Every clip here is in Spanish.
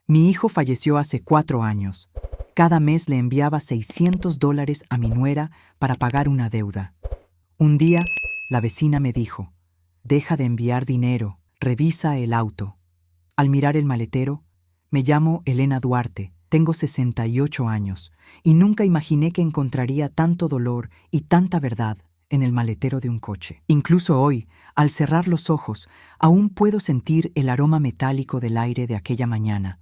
Mi hijo falleció hace 4 años. Cada mes le enviaba $600 a mi nuera para pagar una deuda. Un día, la vecina me dijo: «Deja de enviar dinero, revisa el auto». Al mirar el maletero, me llamo Elena Duarte, tengo 68 años, y nunca imaginé que encontraría tanto dolor y tanta verdad en el maletero de un coche. Incluso hoy, al cerrar los ojos, aún puedo sentir el aroma metálico del aire de aquella mañana,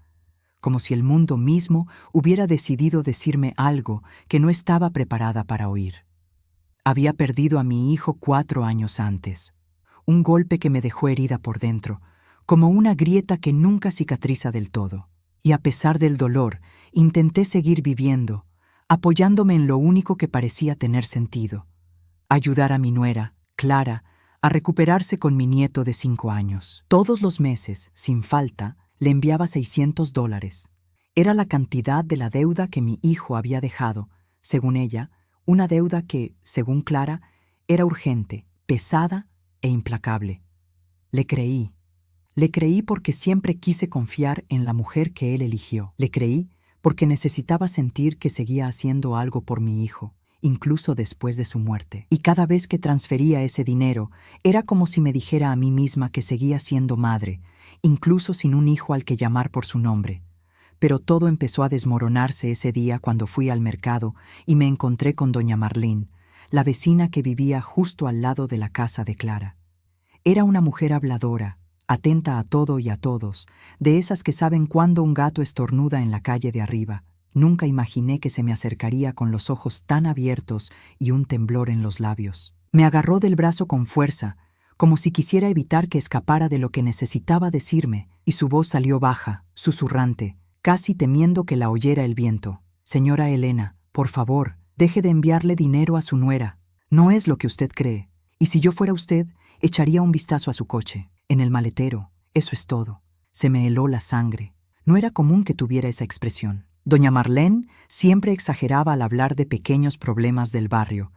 como si el mundo mismo hubiera decidido decirme algo que no estaba preparada para oír. Había perdido a mi hijo 4 años antes, un golpe que me dejó herida por dentro, como una grieta que nunca cicatriza del todo. Y a pesar del dolor, intenté seguir viviendo, apoyándome en lo único que parecía tener sentido: ayudar a mi nuera, Clara, a recuperarse con mi nieto de 5 años. Todos los meses, sin falta, le enviaba $600. Era la cantidad de la deuda que mi hijo había dejado, según ella, una deuda que, según Clara, era urgente, pesada e implacable. Le creí. Le creí porque siempre quise confiar en la mujer que él eligió. Le creí porque necesitaba sentir que seguía haciendo algo por mi hijo, incluso después de su muerte. Y cada vez que transfería ese dinero, era como si me dijera a mí misma que seguía siendo madre, incluso sin un hijo al que llamar por su nombre. Pero todo empezó a desmoronarse ese día cuando fui al mercado y me encontré con doña Marlene, la vecina que vivía justo al lado de la casa de Clara. Era una mujer habladora, atenta a todo y a todos, de esas que saben cuándo un gato estornuda en la calle de arriba. Nunca imaginé que se me acercaría con los ojos tan abiertos y un temblor en los labios. Me agarró del brazo con fuerza, como si quisiera evitar que escapara de lo que necesitaba decirme, y su voz salió baja, susurrante, casi temiendo que la oyera el viento. «Señora Elena, por favor, deje de enviarle dinero a su nuera. No es lo que usted cree. Y si yo fuera usted, echaría un vistazo a su coche, en el maletero. Eso es todo». Se me heló la sangre. No era común que tuviera esa expresión. Doña Marlene siempre exageraba al hablar de pequeños problemas del barrio,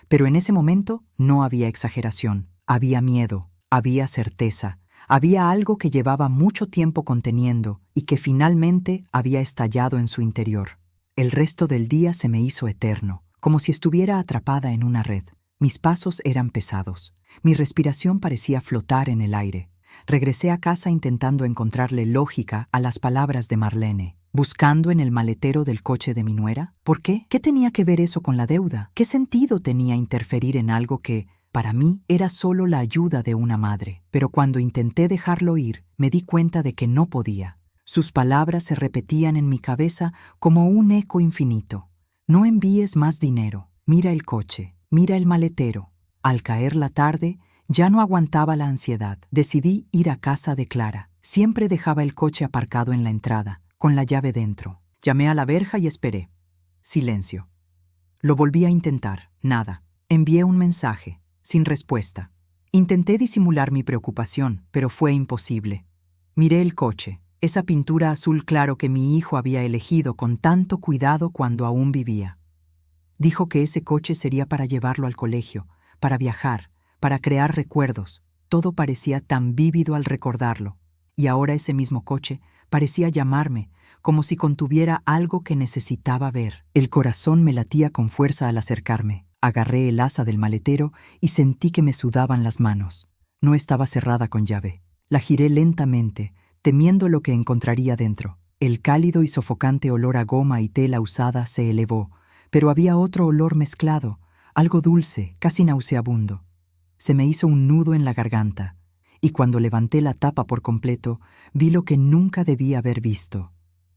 pero en ese momento no había exageración. Había miedo, había certeza, había algo que llevaba mucho tiempo conteniendo y que finalmente había estallado en su interior. El resto del día se me hizo eterno, como si estuviera atrapada en una red. Mis pasos eran pesados. Mi respiración parecía flotar en el aire. Regresé a casa intentando encontrarle lógica a las palabras de Marlene. ¿Buscando en el maletero del coche de mi nuera? ¿Por qué? ¿Qué tenía que ver eso con la deuda? ¿Qué sentido tenía interferir en algo que, para mí, era solo la ayuda de una madre? Pero cuando intenté dejarlo ir, me di cuenta de que no podía. Sus palabras se repetían en mi cabeza como un eco infinito. No envíes más dinero. Mira el coche. Mira el maletero. Al caer la tarde, ya no aguantaba la ansiedad. Decidí ir a casa de Clara. Siempre dejaba el coche aparcado en la entrada, con la llave dentro. Llamé a la verja y esperé. Silencio. Lo volví a intentar. Nada. Envié un mensaje. Sin respuesta. Intenté disimular mi preocupación, pero fue imposible. Miré el coche, esa pintura azul claro que mi hijo había elegido con tanto cuidado cuando aún vivía. Dijo que ese coche sería para llevarlo al colegio, para viajar, para crear recuerdos. Todo parecía tan vívido al recordarlo. Y ahora ese mismo coche parecía llamarme, como si contuviera algo que necesitaba ver. El corazón me latía con fuerza al acercarme. Agarré el asa del maletero y sentí que me sudaban las manos. No estaba cerrada con llave. La giré lentamente, temiendo lo que encontraría dentro. El cálido y sofocante olor a goma y tela usada se elevó, pero había otro olor mezclado, algo dulce, casi nauseabundo. Se me hizo un nudo en la garganta, y cuando levanté la tapa por completo, vi lo que nunca debía haber visto.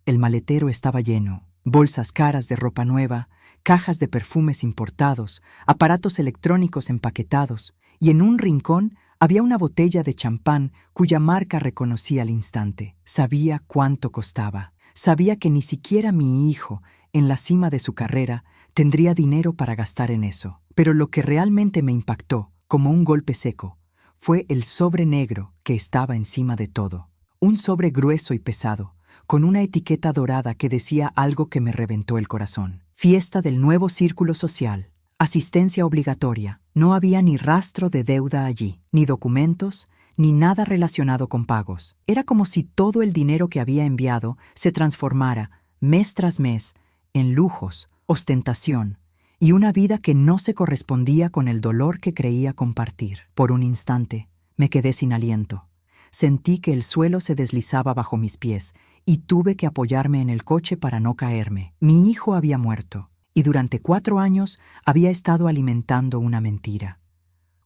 El maletero estaba lleno: bolsas caras de ropa nueva, cajas de perfumes importados, aparatos electrónicos empaquetados, y en un rincón había una botella de champán cuya marca reconocí al instante. Sabía cuánto costaba. Sabía que ni siquiera mi hijo, en la cima de su carrera, tendría dinero para gastar en eso. Pero lo que realmente me impactó, como un golpe seco, fue el sobre negro que estaba encima de todo. Un sobre grueso y pesado, con una etiqueta dorada que decía algo que me reventó el corazón. Fiesta del nuevo círculo social. Asistencia obligatoria. No había ni rastro de deuda allí, ni documentos, ni nada relacionado con pagos. Era como si todo el dinero que había enviado se transformara, mes tras mes, en lujos, ostentación y una vida que no se correspondía con el dolor que creía compartir. Por un instante, me quedé sin aliento. Sentí que el suelo se deslizaba bajo mis pies y tuve que apoyarme en el coche para no caerme. Mi hijo había muerto y durante 4 años había estado alimentando una mentira.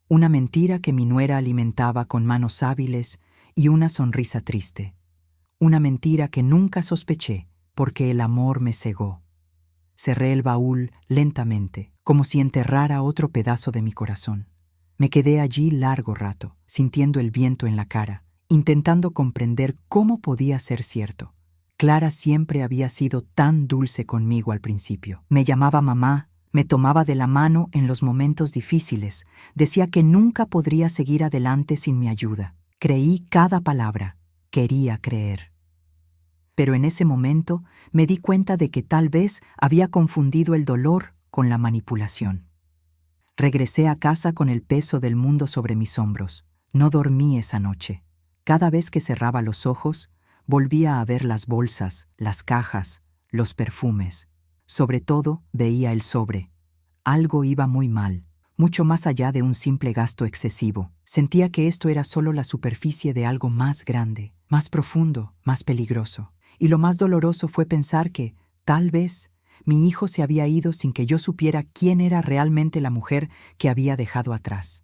Una mentira que mi nuera alimentaba con manos hábiles y una sonrisa triste. Una mentira que nunca sospeché porque el amor me cegó. Cerré el baúl lentamente, como si enterrara otro pedazo de mi corazón. Me quedé allí largo rato, sintiendo el viento en la cara, intentando comprender cómo podía ser cierto. Clara siempre había sido tan dulce conmigo al principio. Me llamaba mamá, me tomaba de la mano en los momentos difíciles, decía que nunca podría seguir adelante sin mi ayuda. Creí cada palabra, quería creer. Pero en ese momento me di cuenta de que tal vez había confundido el dolor con la manipulación. Regresé a casa con el peso del mundo sobre mis hombros. No dormí esa noche. Cada vez que cerraba los ojos, volvía a ver las bolsas, las cajas, los perfumes. Sobre todo, veía el sobre. Algo iba muy mal, mucho más allá de un simple gasto excesivo. Sentía que esto era solo la superficie de algo más grande, más profundo, más peligroso. Y lo más doloroso fue pensar que, tal vez, mi hijo se había ido sin que yo supiera quién era realmente la mujer que había dejado atrás.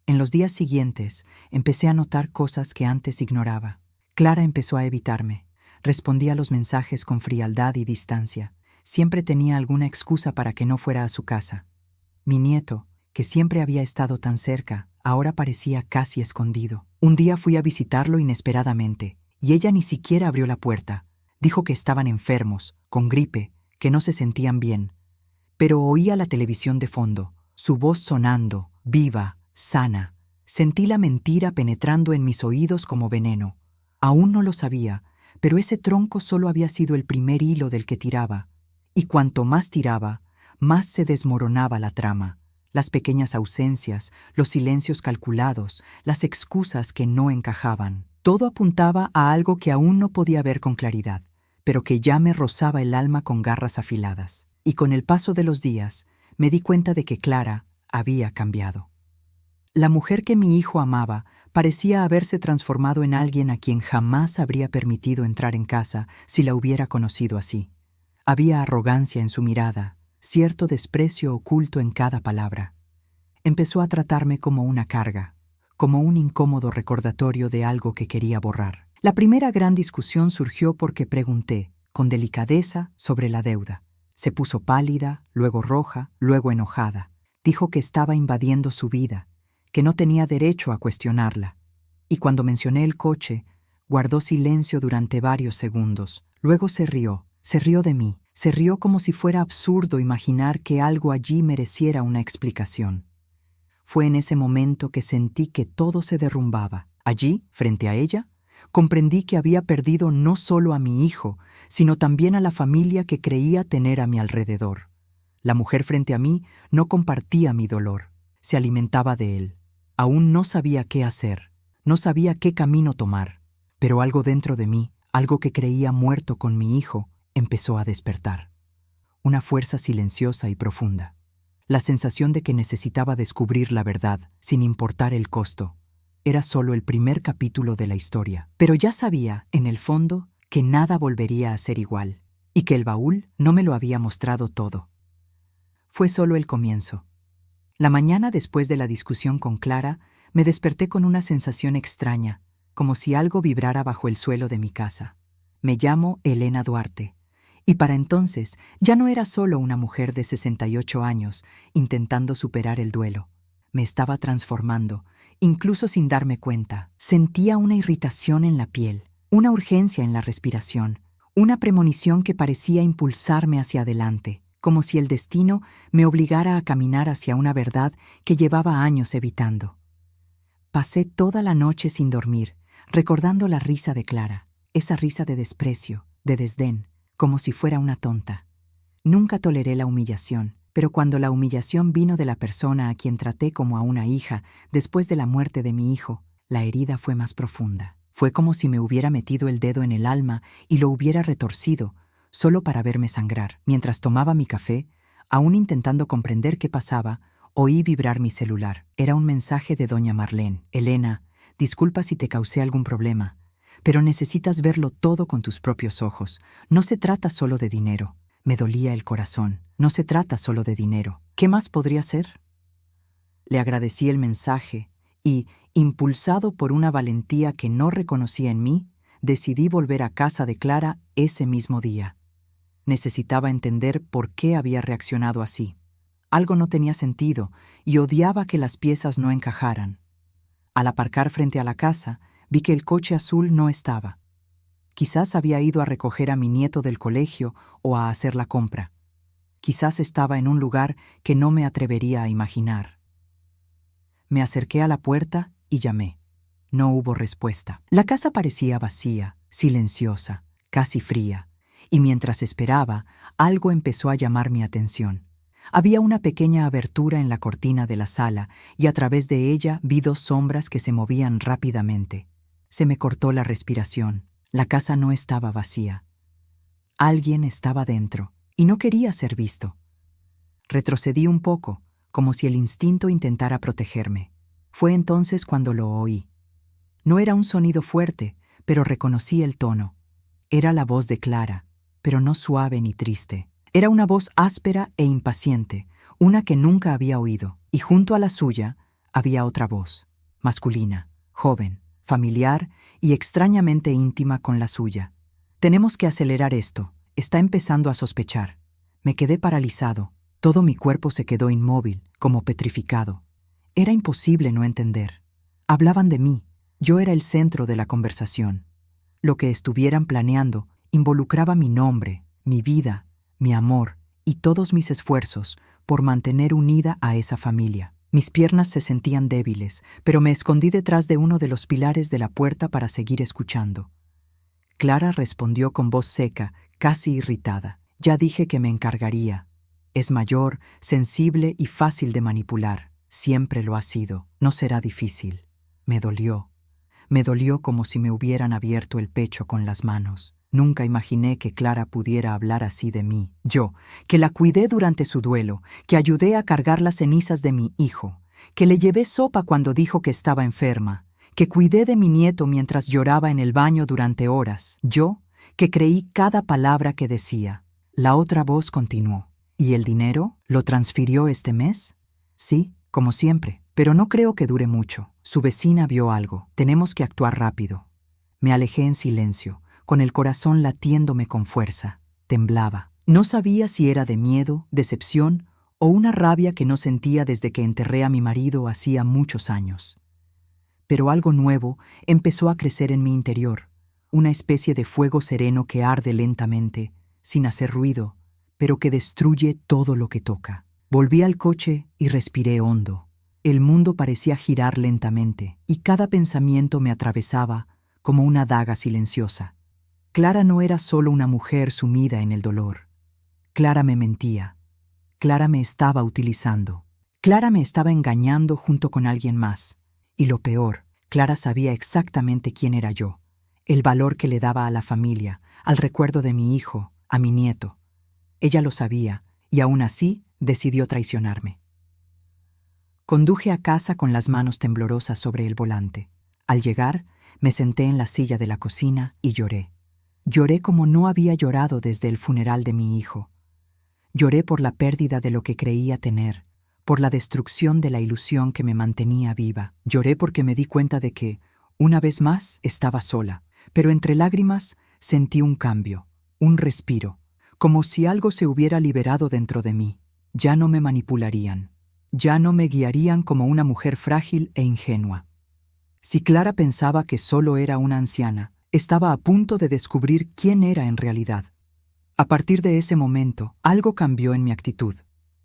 En los días siguientes, empecé a notar cosas que antes ignoraba. Clara empezó a evitarme. Respondía a los mensajes con frialdad y distancia. Siempre tenía alguna excusa para que no fuera a su casa. Mi nieto, que siempre había estado tan cerca, ahora parecía casi escondido. Un día fui a visitarlo inesperadamente, y ella ni siquiera abrió la puerta. Dijo que estaban enfermos, con gripe, que no se sentían bien. Pero oía la televisión de fondo, su voz sonando, viva, sana. Sentí la mentira penetrando en mis oídos como veneno. Aún no lo sabía, pero ese tronco solo había sido el primer hilo del que tiraba. Y cuanto más tiraba, más se desmoronaba la trama. Las pequeñas ausencias, los silencios calculados, las excusas que no encajaban. Todo apuntaba a algo que aún no podía ver con claridad, pero que ya me rozaba el alma con garras afiladas. Y con el paso de los días, me di cuenta de que Clara había cambiado. La mujer que mi hijo amaba parecía haberse transformado en alguien a quien jamás habría permitido entrar en casa si la hubiera conocido así. Había arrogancia en su mirada, cierto desprecio oculto en cada palabra. Empezó a tratarme como una carga, como un incómodo recordatorio de algo que quería borrar. La primera gran discusión surgió porque pregunté, con delicadeza, sobre la deuda. Se puso pálida, luego roja, luego enojada. Dijo que estaba invadiendo su vida, que no tenía derecho a cuestionarla. Y cuando mencioné el coche, guardó silencio durante varios segundos. Luego se rió de mí, se rió como si fuera absurdo imaginar que algo allí mereciera una explicación. Fue en ese momento que sentí que todo se derrumbaba. Allí, frente a ella, comprendí que había perdido no solo a mi hijo, sino también a la familia que creía tener a mi alrededor. La mujer frente a mí no compartía mi dolor, se alimentaba de él. Aún no sabía qué hacer, no sabía qué camino tomar, pero algo dentro de mí, algo que creía muerto con mi hijo, empezó a despertar. Una fuerza silenciosa y profunda. La sensación de que necesitaba descubrir la verdad, sin importar el costo. Era solo el primer capítulo de la historia, pero ya sabía, en el fondo, que nada volvería a ser igual, y que el baúl no me lo había mostrado todo. Fue solo el comienzo. La mañana después de la discusión con Clara, me desperté con una sensación extraña, como si algo vibrara bajo el suelo de mi casa. Me llamo Elena Duarte, y para entonces ya no era solo una mujer de 68 años intentando superar el duelo. Me estaba transformando, incluso sin darme cuenta. Sentía una irritación en la piel, una urgencia en la respiración, una premonición que parecía impulsarme hacia adelante, como si el destino me obligara a caminar hacia una verdad que llevaba años evitando. Pasé toda la noche sin dormir, recordando la risa de Clara, esa risa de desprecio, de desdén, como si fuera una tonta. Nunca toleré la humillación, pero cuando la humillación vino de la persona a quien traté como a una hija después de la muerte de mi hijo, La herida fue más profunda. Fue como si me hubiera metido el dedo en el alma y lo hubiera retorcido, solo para verme sangrar. Mientras tomaba mi café, aún intentando comprender qué pasaba, oí vibrar mi celular. Era un mensaje de doña Marlene. Elena, disculpa si te causé algún problema, pero necesitas verlo todo con tus propios ojos. No se trata solo de dinero. Me dolía el corazón. No se trata solo de dinero. ¿Qué más podría ser? Le agradecí el mensaje y, impulsado por una valentía que no reconocía en mí, decidí volver a casa de Clara ese mismo día. Necesitaba entender por qué había reaccionado así. Algo no tenía sentido y odiaba que las piezas no encajaran. Al aparcar frente a la casa, vi que el coche azul no estaba. Quizás había ido a recoger a mi nieto del colegio o a hacer la compra. Quizás estaba en un lugar que no me atrevería a imaginar. Me acerqué a la puerta y llamé. No hubo respuesta. La casa parecía vacía, silenciosa, casi fría, y mientras esperaba, algo empezó a llamar mi atención. Había una pequeña abertura en la cortina de la sala y a través de ella vi dos sombras que se movían rápidamente. Se me cortó la respiración. La casa no estaba vacía. Alguien estaba dentro y no quería ser visto. Retrocedí un poco, como si el instinto intentara protegerme. Fue entonces cuando lo oí. No era un sonido fuerte, pero reconocí el tono. Era la voz de Clara, pero no suave ni triste. Era una voz áspera e impaciente, una que nunca había oído, y junto a la suya había otra voz, masculina, joven, familiar y extrañamente íntima con la suya. Tenemos que acelerar esto. Está empezando a sospechar. Me quedé paralizado. Todo mi cuerpo se quedó inmóvil, como petrificado. Era imposible no entender. Hablaban de mí. Yo era el centro de la conversación. Lo que estuvieran planeando involucraba mi nombre, mi vida, mi amor y todos mis esfuerzos por mantener unida a esa familia. Mis piernas se sentían débiles, pero me escondí detrás de uno de los pilares de la puerta para seguir escuchando. Clara respondió con voz seca, casi irritada. Ya dije que me encargaría. Es mayor, sensible y fácil de manipular. Siempre lo ha sido. No será difícil. Me dolió. Me dolió como si me hubieran abierto el pecho con las manos. Nunca imaginé que Clara pudiera hablar así de mí. Yo, que la cuidé durante su duelo, que ayudé a cargar las cenizas de mi hijo, que le llevé sopa cuando dijo que estaba enferma, que cuidé de mi nieto mientras lloraba en el baño durante horas. Yo, que creí cada palabra que decía. La otra voz continuó. ¿Y el dinero? ¿Lo transfirió este mes? Sí, como siempre, pero no creo que dure mucho. Su vecina vio algo. Tenemos que actuar rápido. Me alejé en silencio, con el corazón latiéndome con fuerza. Temblaba. No sabía si era de miedo, decepción o una rabia que no sentía desde que enterré a mi marido hacía muchos años. Pero algo nuevo empezó a crecer en mi interior, una especie de fuego sereno que arde lentamente, sin hacer ruido, pero que destruye todo lo que toca. Volví al coche y respiré hondo. El mundo parecía girar lentamente, y cada pensamiento me atravesaba como una daga silenciosa. Clara no era solo una mujer sumida en el dolor. Clara me mentía. Clara me estaba utilizando. Clara me estaba engañando junto con alguien más. Y lo peor, Clara sabía exactamente quién era yo, el valor que le daba a la familia, al recuerdo de mi hijo, a mi nieto. Ella lo sabía, y aún así decidió traicionarme. Conduje a casa con las manos temblorosas sobre el volante. Al llegar, me senté en la silla de la cocina y lloré. Lloré como no había llorado desde el funeral de mi hijo. Lloré por la pérdida de lo que creía tener, por la destrucción de la ilusión que me mantenía viva. Lloré porque me di cuenta de que, una vez más, estaba sola. Pero entre lágrimas sentí un cambio, un respiro, como si algo se hubiera liberado dentro de mí. Ya no me manipularían. Ya no me guiarían como una mujer frágil e ingenua. Si Clara pensaba que solo era una anciana, estaba a punto de descubrir quién era en realidad. A partir de ese momento, algo cambió en mi actitud.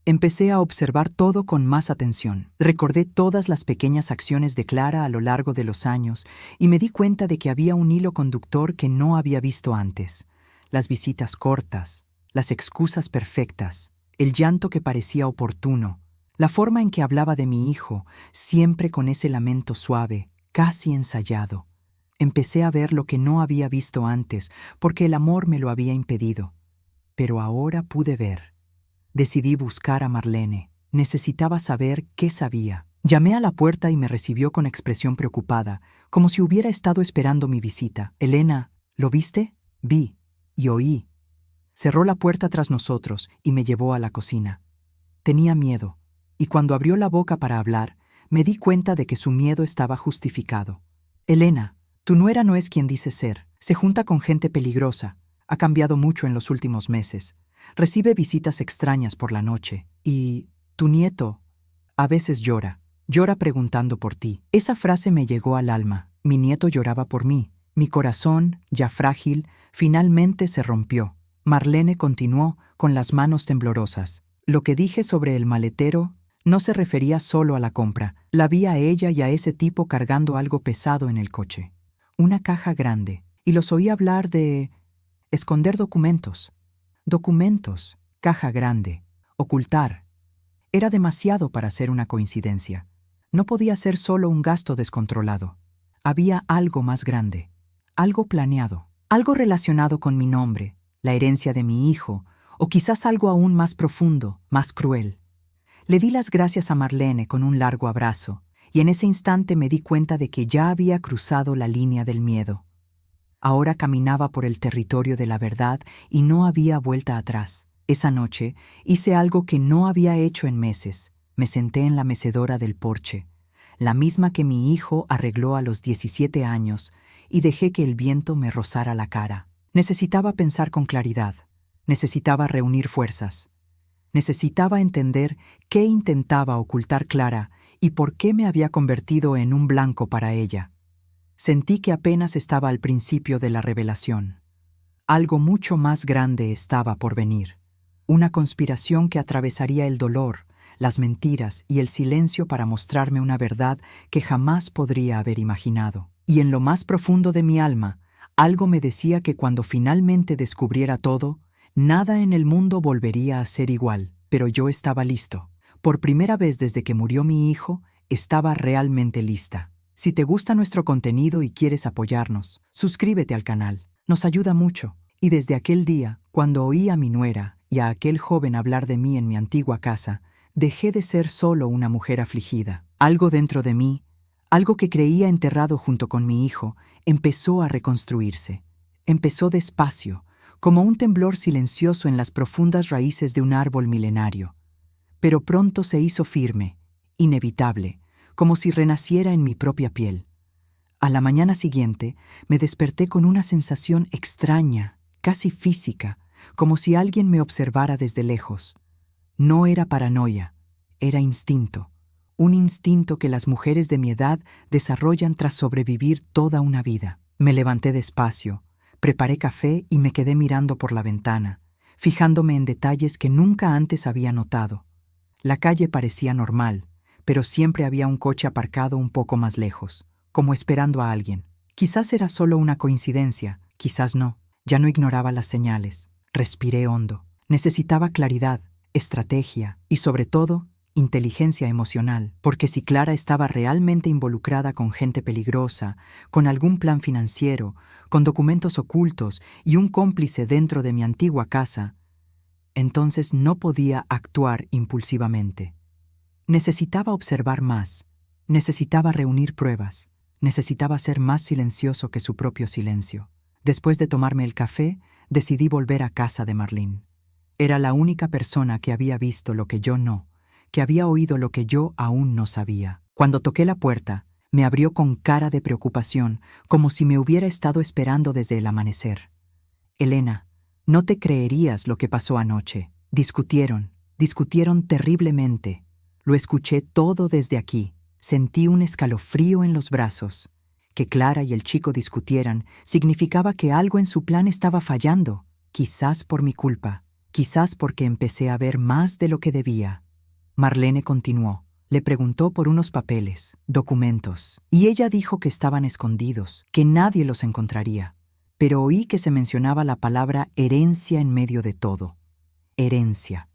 Empecé a observar todo con más atención. Recordé todas las pequeñas acciones de Clara a lo largo de los años y me di cuenta de que había un hilo conductor que no había visto antes. Las visitas cortas, las excusas perfectas, el llanto que parecía oportuno, la forma en que hablaba de mi hijo, siempre con ese lamento suave, casi ensayado. Empecé a ver lo que no había visto antes, porque el amor me lo había impedido. Pero ahora pude ver. Decidí buscar a Marlene. Necesitaba saber qué sabía. Llamé a la puerta y me recibió con expresión preocupada, como si hubiera estado esperando mi visita. «Elena, ¿lo viste?» «Vi y oí». Cerró la puerta tras nosotros y me llevó a la cocina. Tenía miedo, y cuando abrió la boca para hablar, me di cuenta de que su miedo estaba justificado. «Elena, tu nuera no es quien dice ser. Se junta con gente peligrosa. Ha cambiado mucho en los últimos meses. Recibe visitas extrañas por la noche. Y tu nieto a veces llora. Llora preguntando por ti». Esa frase me llegó al alma. Mi nieto lloraba por mí. Mi corazón, ya frágil, finalmente se rompió. Marlene continuó con las manos temblorosas. Lo que dije sobre el maletero no se refería solo a la compra. La vi a ella y a ese tipo cargando algo pesado en el coche. Una caja grande. Y los oí hablar de esconder documentos. Documentos, caja grande, ocultar. Era demasiado para ser una coincidencia. No podía ser solo un gasto descontrolado. Había algo más grande, algo planeado, algo relacionado con mi nombre, la herencia de mi hijo, o quizás algo aún más profundo, más cruel. Le di las gracias a Marlene con un largo abrazo, y en ese instante me di cuenta de que ya había cruzado la línea del miedo. Ahora caminaba por el territorio de la verdad y no había vuelta atrás. Esa noche hice algo que no había hecho en meses. Me senté en la mecedora del porche, la misma que mi hijo arregló a los 17 años, y dejé que el viento me rozara la cara. Necesitaba pensar con claridad. Necesitaba reunir fuerzas. Necesitaba entender qué intentaba ocultar Clara y por qué me había convertido en un blanco para ella. Sentí que apenas estaba al principio de la revelación. Algo mucho más grande estaba por venir. Una conspiración que atravesaría el dolor, las mentiras y el silencio para mostrarme una verdad que jamás podría haber imaginado. Y en lo más profundo de mi alma, algo me decía que cuando finalmente descubriera todo, nada en el mundo volvería a ser igual. Pero yo estaba listo. Por primera vez desde que murió mi hijo, estaba realmente lista. Si te gusta nuestro contenido y quieres apoyarnos, suscríbete al canal. Nos ayuda mucho. Y desde aquel día, cuando oí a mi nuera y a aquel joven hablar de mí en mi antigua casa, dejé de ser solo una mujer afligida. Algo dentro de mí, algo que creía enterrado junto con mi hijo, empezó a reconstruirse. Empezó despacio, como un temblor silencioso en las profundas raíces de un árbol milenario. Pero pronto se hizo firme, inevitable, como si renaciera en mi propia piel. A la mañana siguiente me desperté con una sensación extraña, casi física, como si alguien me observara desde lejos. No era paranoia, era instinto. Un instinto que las mujeres de mi edad desarrollan tras sobrevivir toda una vida. Me levanté despacio, preparé café y me quedé mirando por la ventana, fijándome en detalles que nunca antes había notado. La calle parecía normal, pero siempre había un coche aparcado un poco más lejos, como esperando a alguien. Quizás era solo una coincidencia, quizás no. Ya no ignoraba las señales. Respiré hondo. Necesitaba claridad, estrategia y, sobre todo, inteligencia emocional, porque si Clara estaba realmente involucrada con gente peligrosa, con algún plan financiero, con documentos ocultos y un cómplice dentro de mi antigua casa, entonces no podía actuar impulsivamente. Necesitaba observar más, necesitaba reunir pruebas, necesitaba ser más silencioso que su propio silencio. Después de tomarme el café, decidí volver a casa de Marlene. Era la única persona que había visto lo que yo no, que había oído lo que yo aún no sabía. Cuando toqué la puerta, me abrió con cara de preocupación, como si me hubiera estado esperando desde el amanecer. «Elena, no te creerías lo que pasó anoche. Discutieron terriblemente. Lo escuché todo desde aquí. Sentí un escalofrío en los brazos. Que Clara y el chico discutieran significaba que algo en su plan estaba fallando, quizás por mi culpa, quizás porque empecé a ver más de lo que debía». Marlene continuó. Le preguntó por unos papeles, documentos, y ella dijo que estaban escondidos, que nadie los encontraría. Pero oí que se mencionaba la palabra herencia en medio de todo. Herencia.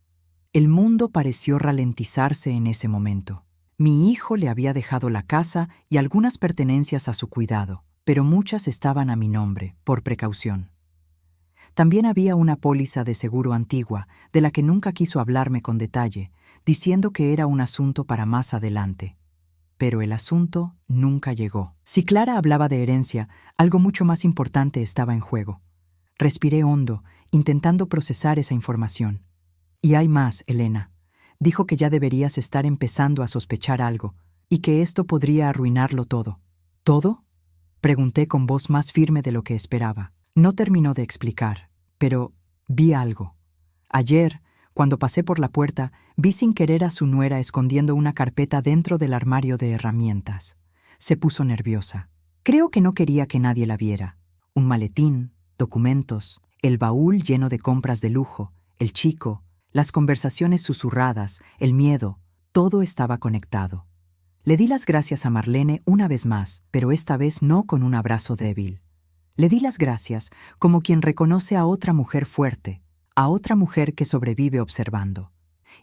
El mundo pareció ralentizarse en ese momento. Mi hijo le había dejado la casa y algunas pertenencias a su cuidado, pero muchas estaban a mi nombre, por precaución. También había una póliza de seguro antigua, de la que nunca quiso hablarme con detalle, diciendo que era un asunto para más adelante. Pero el asunto nunca llegó. Si Clara hablaba de herencia, algo mucho más importante estaba en juego. Respiré hondo, intentando procesar esa información. Y hay más, Elena. Dijo que ya deberías estar empezando a sospechar algo, y que esto podría arruinarlo todo. ¿Todo? Pregunté con voz más firme de lo que esperaba. No terminó de explicar, pero vi algo. Ayer, cuando pasé por la puerta, vi sin querer a su nuera escondiendo una carpeta dentro del armario de herramientas. Se puso nerviosa. Creo que no quería que nadie la viera. Un maletín, documentos, el baúl lleno de compras de lujo, el chico, las conversaciones susurradas, el miedo, todo estaba conectado. Le di las gracias a Marlene una vez más, pero esta vez no con un abrazo débil. Le di las gracias como quien reconoce a otra mujer fuerte, a otra mujer que sobrevive observando.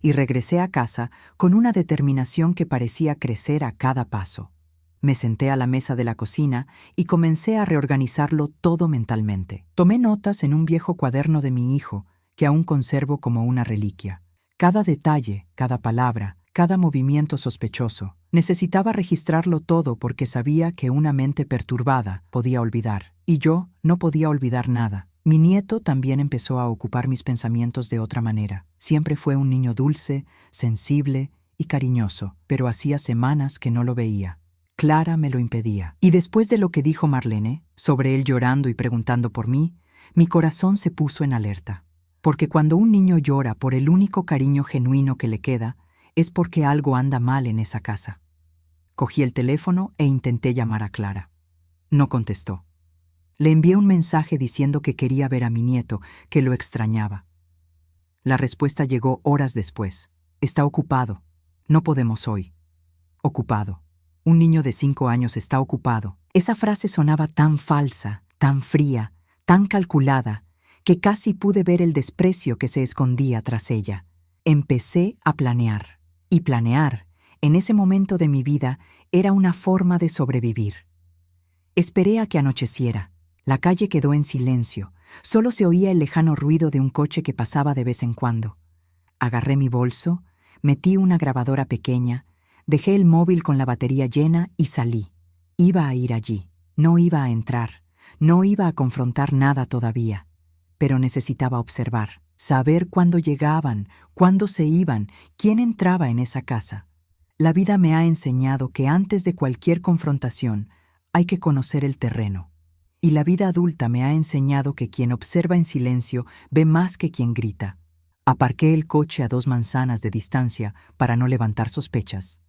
Y regresé a casa con una determinación que parecía crecer a cada paso. Me senté a la mesa de la cocina y comencé a reorganizarlo todo mentalmente. Tomé notas en un viejo cuaderno de mi hijo, que aún conservo como una reliquia. Cada detalle, cada palabra, cada movimiento sospechoso. Necesitaba registrarlo todo porque sabía que una mente perturbada podía olvidar. Y yo no podía olvidar nada. Mi nieto también empezó a ocupar mis pensamientos de otra manera. Siempre fue un niño dulce, sensible y cariñoso, pero hacía semanas que no lo veía. Clara me lo impedía. Y después de lo que dijo Marlene, sobre él llorando y preguntando por mí, mi corazón se puso en alerta. Porque cuando un niño llora por el único cariño genuino que le queda, es porque algo anda mal en esa casa. Cogí el teléfono e intenté llamar a Clara. No contestó. Le envié un mensaje diciendo que quería ver a mi nieto, que lo extrañaba. La respuesta llegó horas después. Está ocupado. No podemos hoy. Ocupado. Un niño de 5 años está ocupado. Esa frase sonaba tan falsa, tan fría, tan calculada, que casi pude ver el desprecio que se escondía tras ella. Empecé a planear. Y planear, en ese momento de mi vida, era una forma de sobrevivir. Esperé a que anocheciera. La calle quedó en silencio. Solo se oía el lejano ruido de un coche que pasaba de vez en cuando. Agarré mi bolso, metí una grabadora pequeña, dejé el móvil con la batería llena y salí. Iba a ir allí. No iba a entrar. No iba a confrontar nada todavía. Pero necesitaba observar, saber cuándo llegaban, cuándo se iban, quién entraba en esa casa. La vida me ha enseñado que antes de cualquier confrontación hay que conocer el terreno. Y la vida adulta me ha enseñado que quien observa en silencio ve más que quien grita. Aparqué el coche a 2 manzanas de distancia para no levantar sospechas.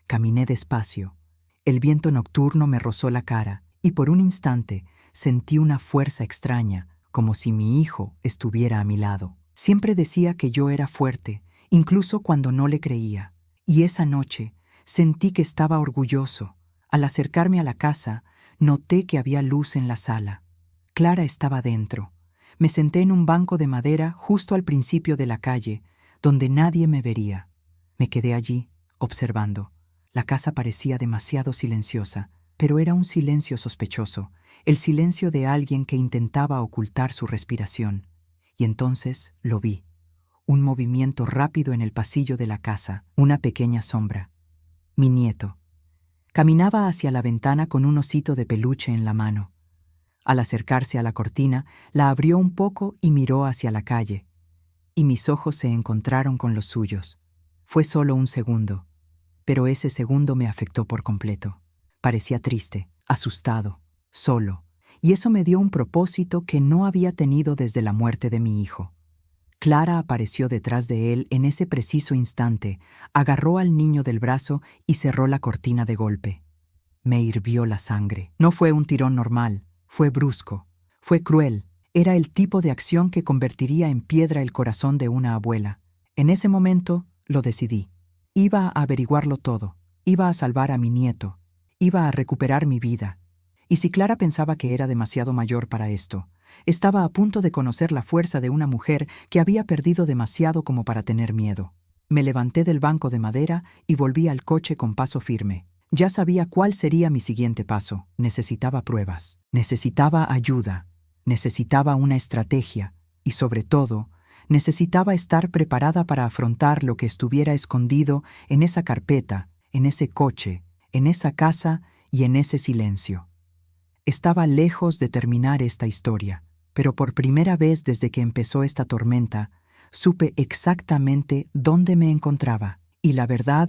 Caminé despacio. El viento nocturno me rozó la cara y por un instante sentí una fuerza extraña, como si mi hijo estuviera a mi lado. Siempre decía que yo era fuerte, incluso cuando no le creía. Y esa noche sentí que estaba orgulloso. Al acercarme a la casa, noté que había luz en la sala. Clara estaba dentro. Me senté en un banco de madera justo al principio de la calle, donde nadie me vería. Me quedé allí, observando. La casa parecía demasiado silenciosa, pero era un silencio sospechoso, el silencio de alguien que intentaba ocultar su respiración. Y entonces lo vi. Un movimiento rápido en el pasillo de la casa, una pequeña sombra. Mi nieto. Caminaba hacia la ventana con un osito de peluche en la mano. Al acercarse a la cortina, la abrió un poco y miró hacia la calle. Y mis ojos se encontraron con los suyos. Fue solo un segundo, pero ese segundo me afectó por completo. Parecía triste, asustado, solo, y eso me dio un propósito que no había tenido desde la muerte de mi hijo. Clara apareció detrás de él en ese preciso instante, agarró al niño del brazo y cerró la cortina de golpe. Me hirvió la sangre. No fue un tirón normal, fue brusco, fue cruel. Era el tipo de acción que convertiría en piedra el corazón de una abuela. En ese momento lo decidí. Iba a averiguarlo todo, iba a salvar a mi nieto, iba a recuperar mi vida. Y si Clara pensaba que era demasiado mayor para esto, estaba a punto de conocer la fuerza de una mujer que había perdido demasiado como para tener miedo. Me levanté del banco de madera y volví al coche con paso firme. Ya sabía cuál sería mi siguiente paso. Necesitaba pruebas, necesitaba ayuda, necesitaba una estrategia y, sobre todo, necesitaba estar preparada para afrontar lo que estuviera escondido en esa carpeta, en ese coche, en esa casa y en ese silencio. Estaba lejos de terminar esta historia, pero por primera vez desde que empezó esta tormenta, supe exactamente dónde me encontraba, y la verdad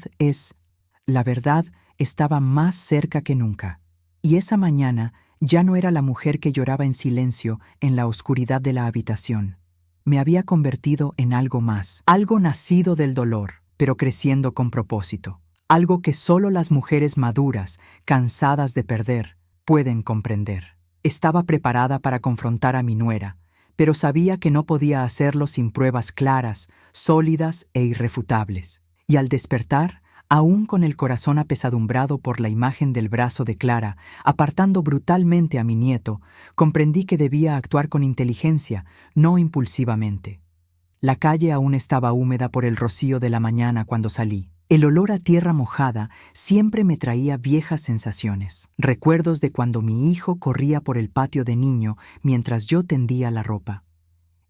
estaba más cerca que nunca. Y esa mañana ya no era la mujer que lloraba en silencio en la oscuridad de la habitación. Me había convertido en algo más, algo nacido del dolor, pero creciendo con propósito. Algo que solo las mujeres maduras, cansadas de perder, pueden comprender. Estaba preparada para confrontar a mi nuera, pero sabía que no podía hacerlo sin pruebas claras, sólidas e irrefutables. Y al despertar, aún con el corazón apesadumbrado por la imagen del brazo de Clara, apartando brutalmente a mi nieto, comprendí que debía actuar con inteligencia, no impulsivamente. La calle aún estaba húmeda por el rocío de la mañana cuando salí. El olor a tierra mojada siempre me traía viejas sensaciones, recuerdos de cuando mi hijo corría por el patio de niño mientras yo tendía la ropa.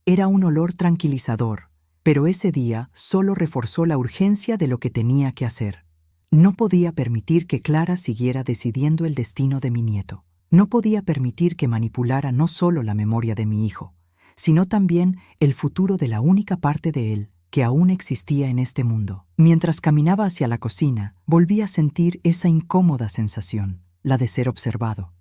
Era un olor tranquilizador, pero ese día solo reforzó la urgencia de lo que tenía que hacer. No podía permitir que Clara siguiera decidiendo el destino de mi nieto. No podía permitir que manipulara no solo la memoria de mi hijo, sino también el futuro de la única parte de él que aún existía en este mundo. Mientras caminaba hacia la cocina, volví a sentir esa incómoda sensación, la de ser observado.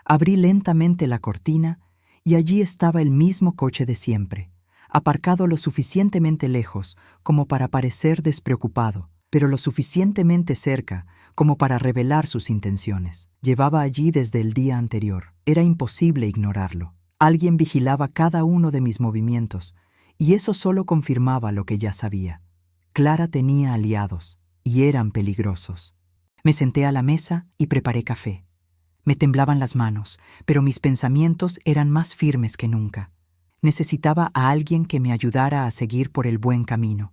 Abrí lentamente la cortina y allí estaba el mismo coche de siempre, aparcado lo suficientemente lejos como para parecer despreocupado, pero lo suficientemente cerca como para revelar sus intenciones. Llevaba allí desde el día anterior. Era imposible ignorarlo. Alguien vigilaba cada uno de mis movimientos, y eso solo confirmaba lo que ya sabía. Clara tenía aliados, y eran peligrosos. Me senté a la mesa y preparé café. Me temblaban las manos, pero mis pensamientos eran más firmes que nunca. Necesitaba a alguien que me ayudara a seguir por el buen camino.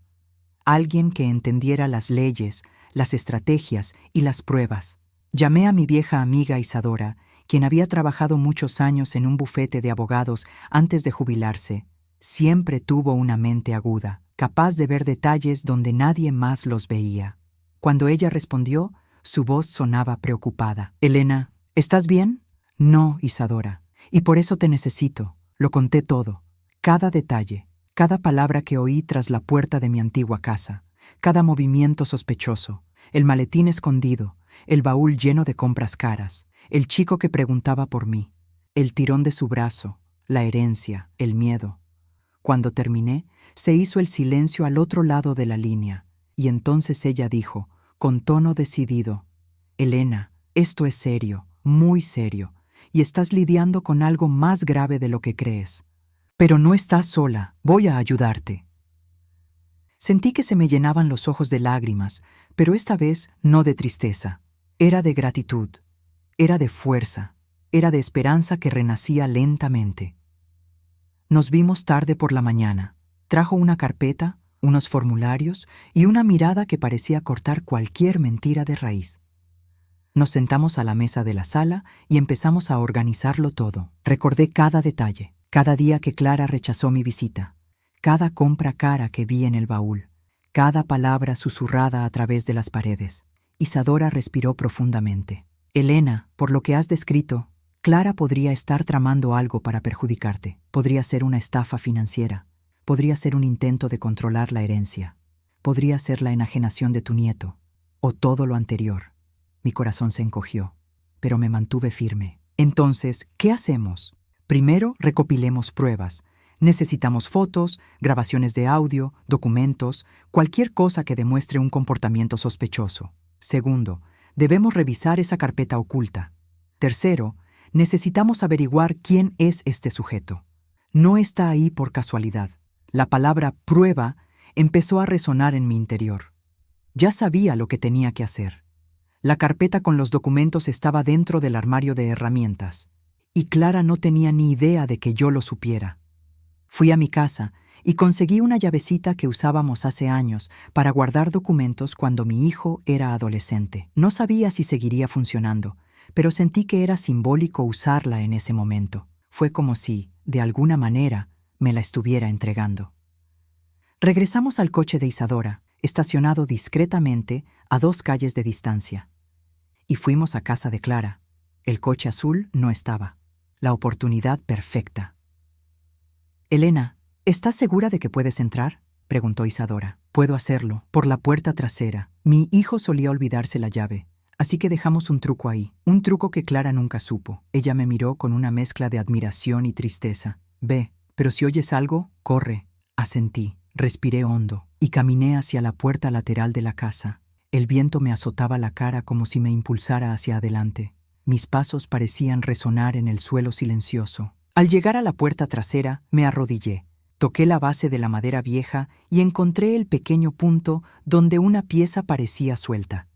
Alguien que entendiera las leyes, las estrategias y las pruebas. Llamé a mi vieja amiga Isadora, quien había trabajado muchos años en un bufete de abogados antes de jubilarse. Siempre tuvo una mente aguda, capaz de ver detalles donde nadie más los veía. Cuando ella respondió, su voz sonaba preocupada. «Elena, ¿estás bien?» «No, Isadora, y por eso te necesito». Lo conté todo, cada detalle, cada palabra que oí tras la puerta de mi antigua casa, cada movimiento sospechoso, el maletín escondido, el baúl lleno de compras caras, el chico que preguntaba por mí, el tirón de su brazo, la herencia, el miedo. Cuando terminé, se hizo el silencio al otro lado de la línea, y entonces ella dijo, con tono decidido, «Elena, esto es serio, muy serio, y estás lidiando con algo más grave de lo que crees. Pero no estás sola, voy a ayudarte». Sentí que se me llenaban los ojos de lágrimas, pero esta vez no de tristeza. Era de gratitud, era de fuerza, era de esperanza que renacía lentamente. Nos vimos tarde por la mañana. Trajo una carpeta, unos formularios y una mirada que parecía cortar cualquier mentira de raíz. Nos sentamos a la mesa de la sala y empezamos a organizarlo todo. Recordé cada detalle, cada día que Clara rechazó mi visita, cada compra cara que vi en el baúl, cada palabra susurrada a través de las paredes. Isadora respiró profundamente. «Elena, por lo que has descrito, Clara podría estar tramando algo para perjudicarte. Podría ser una estafa financiera. Podría ser un intento de controlar la herencia. Podría ser la enajenación de tu nieto. O todo lo anterior». Mi corazón se encogió, pero me mantuve firme. «Entonces, ¿qué hacemos? Primero, recopilemos pruebas. Necesitamos fotos, grabaciones de audio, documentos, cualquier cosa que demuestre un comportamiento sospechoso. Segundo, debemos revisar esa carpeta oculta. Tercero, necesitamos averiguar quién es este sujeto. No está ahí por casualidad». La palabra prueba empezó a resonar en mi interior. Ya sabía lo que tenía que hacer. La carpeta con los documentos estaba dentro del armario de herramientas, y Clara no tenía ni idea de que yo lo supiera. Fui a mi casa y conseguí una llavecita que usábamos hace años para guardar documentos cuando mi hijo era adolescente. No sabía si seguiría funcionando, pero sentí que era simbólico usarla en ese momento. Fue como si, de alguna manera, me la estuviera entregando. Regresamos al coche de Isadora, estacionado discretamente a 2 calles de distancia. Y fuimos a casa de Clara. El coche azul no estaba. La oportunidad perfecta. «Elena, ¿estás segura de que puedes entrar?», preguntó Isadora. «Puedo hacerlo, por la puerta trasera. Mi hijo solía olvidarse la llave, así que dejamos un truco ahí. Un truco que Clara nunca supo». Ella me miró con una mezcla de admiración y tristeza. «Ve, pero si oyes algo, corre». Asentí, respiré hondo y caminé hacia la puerta lateral de la casa. El viento me azotaba la cara como si me impulsara hacia adelante. Mis pasos parecían resonar en el suelo silencioso. Al llegar a la puerta trasera, me arrodillé. Toqué la base de la madera vieja y encontré el pequeño punto donde una pieza parecía suelta.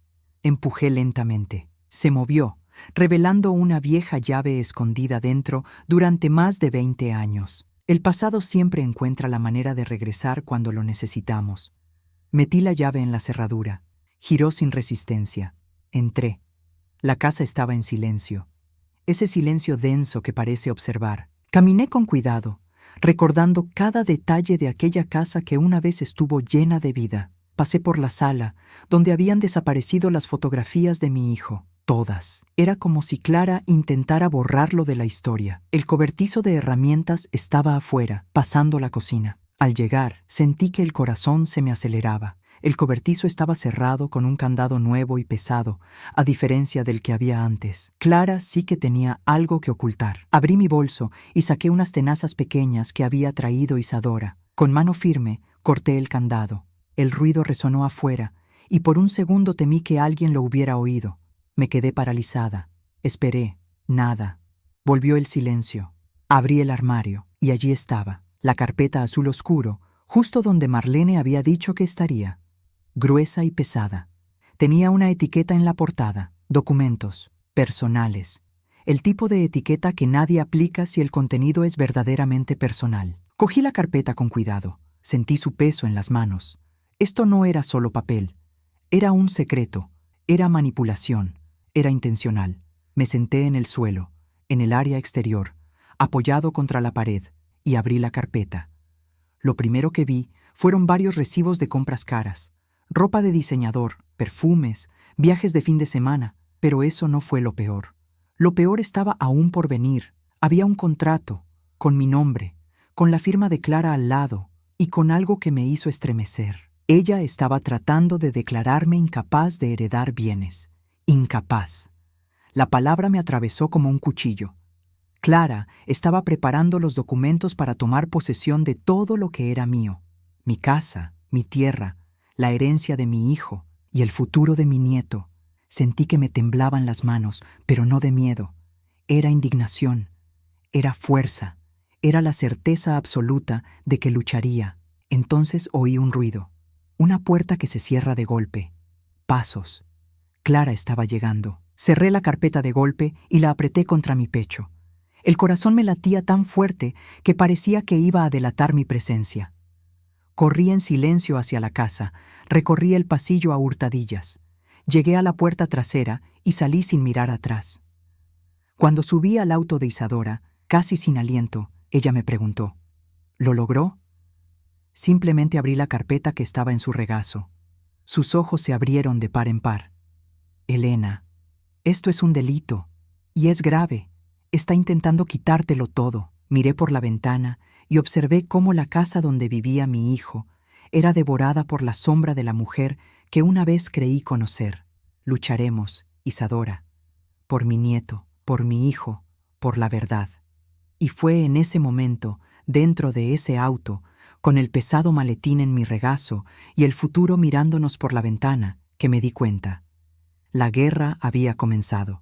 Empujé lentamente. Se movió, revelando una vieja llave escondida dentro durante más de 20 años. El pasado siempre encuentra la manera de regresar cuando lo necesitamos. Metí la llave en la cerradura. Giró sin resistencia. Entré. La casa estaba en silencio. Ese silencio denso que parece observar. Caminé con cuidado, recordando cada detalle de aquella casa que una vez estuvo llena de vida. Pasé por la sala, donde habían desaparecido las fotografías de mi hijo. Todas. Era como si Clara intentara borrarlo de la historia. El cobertizo de herramientas estaba afuera, pasando la cocina. Al llegar, sentí que el corazón se me aceleraba. El cobertizo estaba cerrado con un candado nuevo y pesado, a diferencia del que había antes. Clara sí que tenía algo que ocultar. Abrí mi bolso y saqué unas tenazas pequeñas que había traído Isadora. Con mano firme, corté el candado. El ruido resonó afuera, y por un segundo temí que alguien lo hubiera oído. Me quedé paralizada. Esperé. Nada. Volvió el silencio. Abrí el armario, y allí estaba, la carpeta azul oscuro, justo donde Marlene había dicho que estaría. Gruesa y pesada. Tenía una etiqueta en la portada. Documentos. Personales. El tipo de etiqueta que nadie aplica si el contenido es verdaderamente personal. Cogí la carpeta con cuidado. Sentí su peso en las manos. Esto no era solo papel. Era un secreto. Era manipulación. Era intencional. Me senté en el suelo, en el área exterior, apoyado contra la pared, y abrí la carpeta. Lo primero que vi fueron varios recibos de compras caras. Ropa de diseñador, perfumes, viajes de fin de semana, pero eso no fue lo peor. Lo peor estaba aún por venir. Había un contrato, con mi nombre, con la firma de Clara al lado, y con algo que me hizo estremecer. Ella estaba tratando de declararme incapaz de heredar bienes. Incapaz. La palabra me atravesó como un cuchillo. Clara estaba preparando los documentos para tomar posesión de todo lo que era mío. Mi casa, mi tierra, la herencia de mi hijo y el futuro de mi nieto. Sentí que me temblaban las manos, pero no de miedo. Era indignación, era fuerza, era la certeza absoluta de que lucharía. Entonces oí un ruido, una puerta que se cierra de golpe. Pasos. Clara estaba llegando. Cerré la carpeta de golpe y la apreté contra mi pecho. El corazón me latía tan fuerte que parecía que iba a delatar mi presencia. Corrí en silencio hacia la casa, recorrí el pasillo a hurtadillas. Llegué a la puerta trasera y salí sin mirar atrás. Cuando subí al auto de Isadora, casi sin aliento, ella me preguntó, ¿lo logró? Simplemente abrí la carpeta que estaba en su regazo. Sus ojos se abrieron de par en par. Elena, esto es un delito, y es grave. Está intentando quitártelo todo. Miré por la ventana y observé cómo la casa donde vivía mi hijo era devorada por la sombra de la mujer que una vez creí conocer. Lucharemos, Isadora, por mi nieto, por mi hijo, por la verdad. Y fue en ese momento, dentro de ese auto, con el pesado maletín en mi regazo y el futuro mirándonos por la ventana, que me di cuenta. La guerra había comenzado,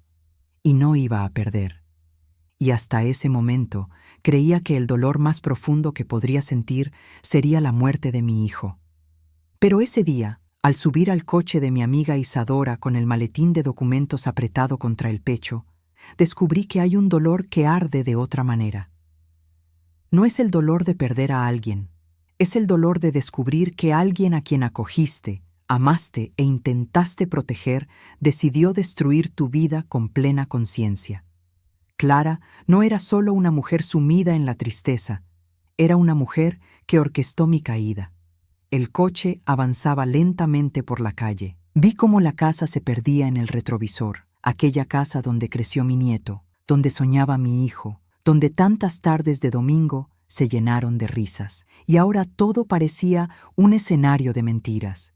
y no iba a perder. Y hasta ese momento creía que el dolor más profundo que podría sentir sería la muerte de mi hijo. Pero ese día, al subir al coche de mi amiga Isadora con el maletín de documentos apretado contra el pecho, descubrí que hay un dolor que arde de otra manera. No es el dolor de perder a alguien, Es el dolor de descubrir que alguien a quien acogiste, amaste e intentaste proteger, decidió destruir tu vida con plena conciencia. Clara no era solo una mujer sumida en la tristeza, era una mujer que orquestó mi caída. El coche avanzaba lentamente por la calle. Vi cómo la casa se perdía en el retrovisor, aquella casa donde creció mi nieto, donde soñaba mi hijo, donde tantas tardes de domingo se llenaron de risas, y ahora todo parecía un escenario de mentiras.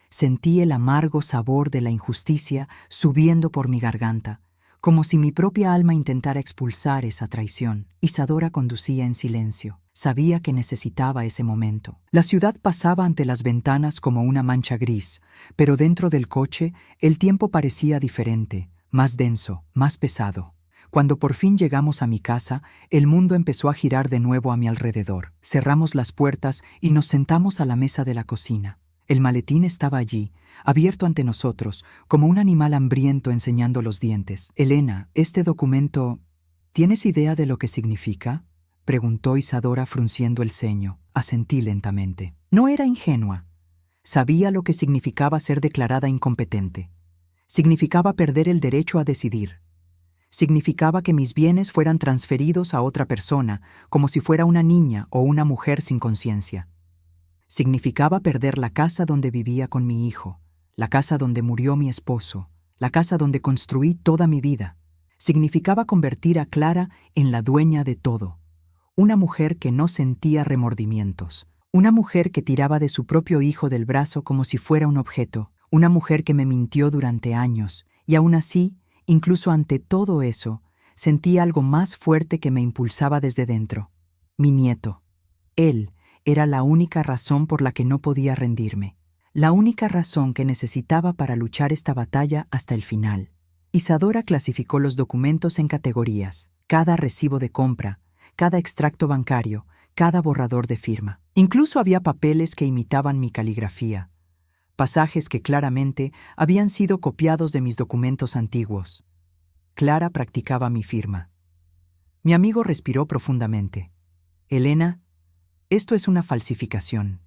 Sentí el amargo sabor de la injusticia subiendo por mi garganta, como si mi propia alma intentara expulsar esa traición. Isadora conducía en silencio. Sabía que necesitaba ese momento. La ciudad pasaba ante las ventanas como una mancha gris, pero dentro del coche el tiempo parecía diferente, más denso, más pesado. Cuando por fin llegamos a mi casa, el mundo empezó a girar de nuevo a mi alrededor. Cerramos las puertas y nos sentamos a la mesa de la cocina. El maletín estaba allí, abierto ante nosotros, como un animal hambriento enseñando los dientes. Elena, este documento, ¿tienes idea de lo que significa?, preguntó Isadora frunciendo el ceño. Asentí lentamente. No era ingenua. Sabía lo que significaba ser declarada incompetente. Significaba perder el derecho a decidir. Significaba que mis bienes fueran transferidos a otra persona, como si fuera una niña o una mujer sin conciencia. Significaba perder la casa donde vivía con mi hijo, la casa donde murió mi esposo, la casa donde construí toda mi vida. Significaba convertir a Clara en la dueña de todo. Una mujer que no sentía remordimientos. Una mujer que tiraba de su propio hijo del brazo como si fuera un objeto. Una mujer que me mintió durante años. Y aún así, incluso ante todo eso, sentí algo más fuerte que me impulsaba desde dentro. Mi nieto. Él era la única razón por la que no podía rendirme. La única razón que necesitaba para luchar esta batalla hasta el final. Isadora clasificó los documentos en categorías. Cada recibo de compra, cada extracto bancario, cada borrador de firma. Incluso había papeles que imitaban mi caligrafía, pasajes que claramente habían sido copiados de mis documentos antiguos. Clara practicaba mi firma. Mi amigo respiró profundamente. Elena, esto es una falsificación.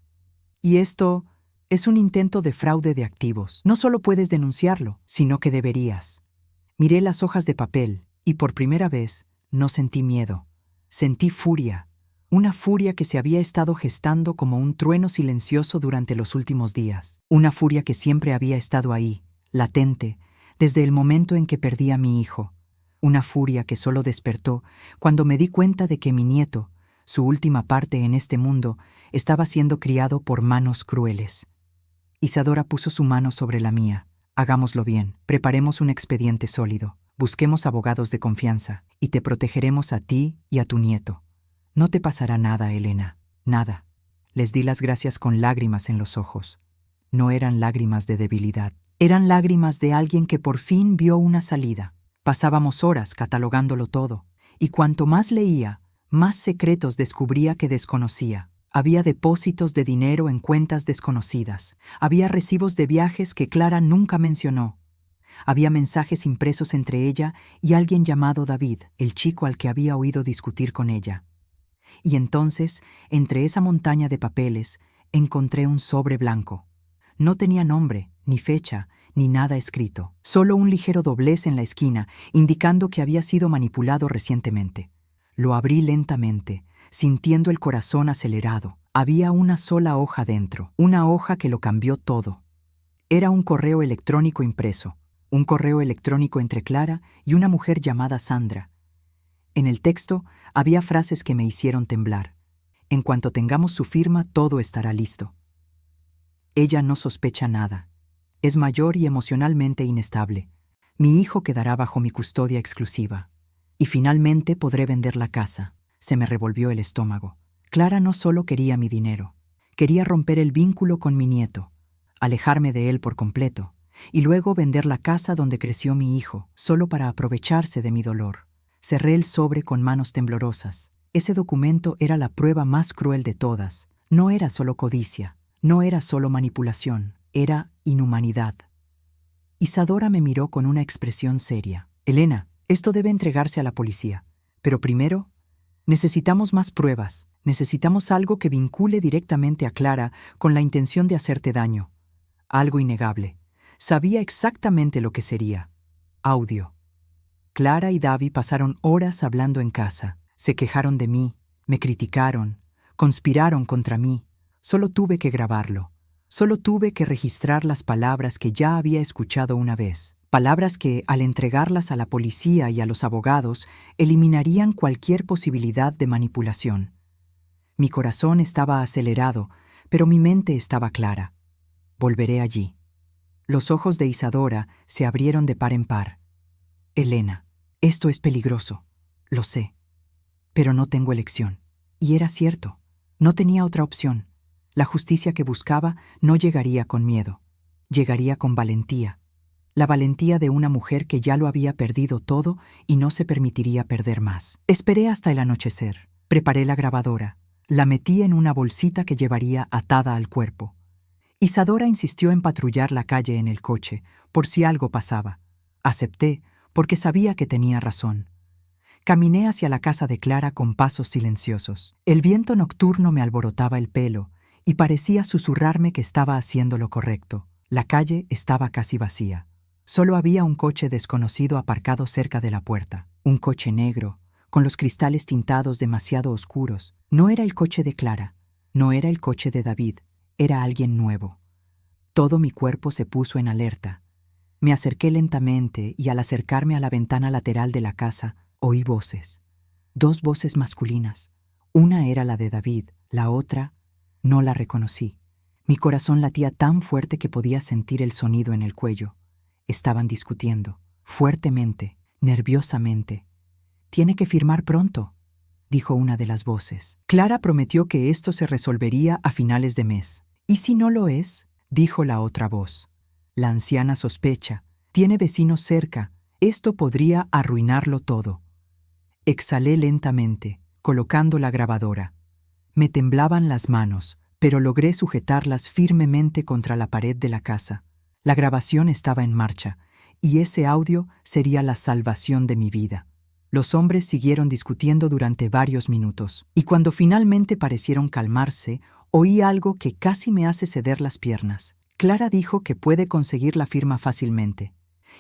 Y esto es un intento de fraude de activos. No solo puedes denunciarlo, sino que deberías. Miré las hojas de papel y por primera vez no sentí miedo. Sentí furia, una furia que se había estado gestando como un trueno silencioso durante los últimos días. Una furia que siempre había estado ahí, latente, desde el momento en que perdí a mi hijo. Una furia que solo despertó cuando me di cuenta de que mi nieto, su última parte en este mundo, estaba siendo criado por manos crueles. Isadora puso su mano sobre la mía. Hagámoslo bien, preparemos un expediente sólido. Busquemos abogados de confianza y te protegeremos a ti y a tu nieto. No te pasará nada, Elena, nada. Les di las gracias con lágrimas en los ojos. No eran lágrimas de debilidad, eran lágrimas de alguien que por fin vio una salida. Pasábamos horas catalogándolo todo, y cuanto más leía, más secretos descubría que desconocía. Había depósitos de dinero en cuentas desconocidas, había recibos de viajes que Clara nunca mencionó. Había mensajes impresos entre ella y alguien llamado David, el chico al que había oído discutir con ella. Y entonces, entre esa montaña de papeles, encontré un sobre blanco. No tenía nombre, ni fecha, ni nada escrito. Solo un ligero doblez en la esquina, indicando que había sido manipulado recientemente. Lo abrí lentamente, sintiendo el corazón acelerado. Había una sola hoja dentro, una hoja que lo cambió todo. Era un correo electrónico impreso. Un correo electrónico entre Clara y una mujer llamada Sandra. En el texto había frases que me hicieron temblar. En cuanto tengamos su firma, todo estará listo. Ella no sospecha nada. Es mayor y emocionalmente inestable. Mi hijo quedará bajo mi custodia exclusiva. Y finalmente podré vender la casa. Se me revolvió el estómago. Clara no solo quería mi dinero. Quería romper el vínculo con mi nieto, alejarme de él por completo. Y luego vender la casa donde creció mi hijo, solo para aprovecharse de mi dolor. Cerré el sobre con manos temblorosas. Ese documento era la prueba más cruel de todas. No era solo codicia, no era solo manipulación, era inhumanidad. Isadora me miró con una expresión seria. Elena, esto debe entregarse a la policía. Pero primero, Necesitamos más pruebas. Necesitamos algo que vincule directamente a Clara con la intención de hacerte daño. Algo innegable. Sabía exactamente lo que sería. Audio. Clara y Davi pasaron horas hablando en casa. Se quejaron de mí, me criticaron, conspiraron contra mí. Solo tuve que grabarlo. Solo tuve que registrar las palabras que ya había escuchado una vez. Palabras que, al entregarlas a la policía y a los abogados, eliminarían cualquier posibilidad de manipulación. Mi corazón estaba acelerado, pero mi mente estaba clara. Volveré allí. Los ojos de Isadora se abrieron de par en par. Elena, esto es peligroso. Lo sé. Pero no tengo elección. Y era cierto. No tenía otra opción. La justicia que buscaba no llegaría con miedo. Llegaría con valentía. La valentía de una mujer que ya lo había perdido todo y no se permitiría perder más. Esperé hasta el anochecer. Preparé la grabadora. La metí en una bolsita que llevaría atada al cuerpo. Isadora insistió en patrullar la calle en el coche, por si algo pasaba. Acepté, porque sabía que tenía razón. Caminé hacia la casa de Clara con pasos silenciosos. El viento nocturno me alborotaba el pelo y parecía susurrarme que estaba haciendo lo correcto. La calle estaba casi vacía. Solo había un coche desconocido aparcado cerca de la puerta. Un coche negro, con los cristales tintados demasiado oscuros. No era el coche de Clara, no era el coche de David, era alguien nuevo. Todo mi cuerpo se puso en alerta. Me acerqué lentamente y al acercarme a la ventana lateral de la casa, oí voces. 2 voces masculinas. Una era la de David, la otra no la reconocí. Mi corazón latía tan fuerte que podía sentir el sonido en el cuello. Estaban discutiendo, fuertemente, nerviosamente. «Tiene que firmar pronto», dijo una de las voces. Clara prometió que esto se resolvería a finales de mes. «¿Y si no lo es?», dijo la otra voz. «La anciana sospecha. Tiene vecinos cerca. Esto podría arruinarlo todo». Exhalé lentamente, colocando la grabadora. Me temblaban las manos, pero logré sujetarlas firmemente contra la pared de la casa. La grabación estaba en marcha, y ese audio sería la salvación de mi vida. Los hombres siguieron discutiendo durante varios minutos, y cuando finalmente parecieron calmarse, oí algo que casi me hace ceder las piernas. Clara dijo que puede conseguir la firma fácilmente.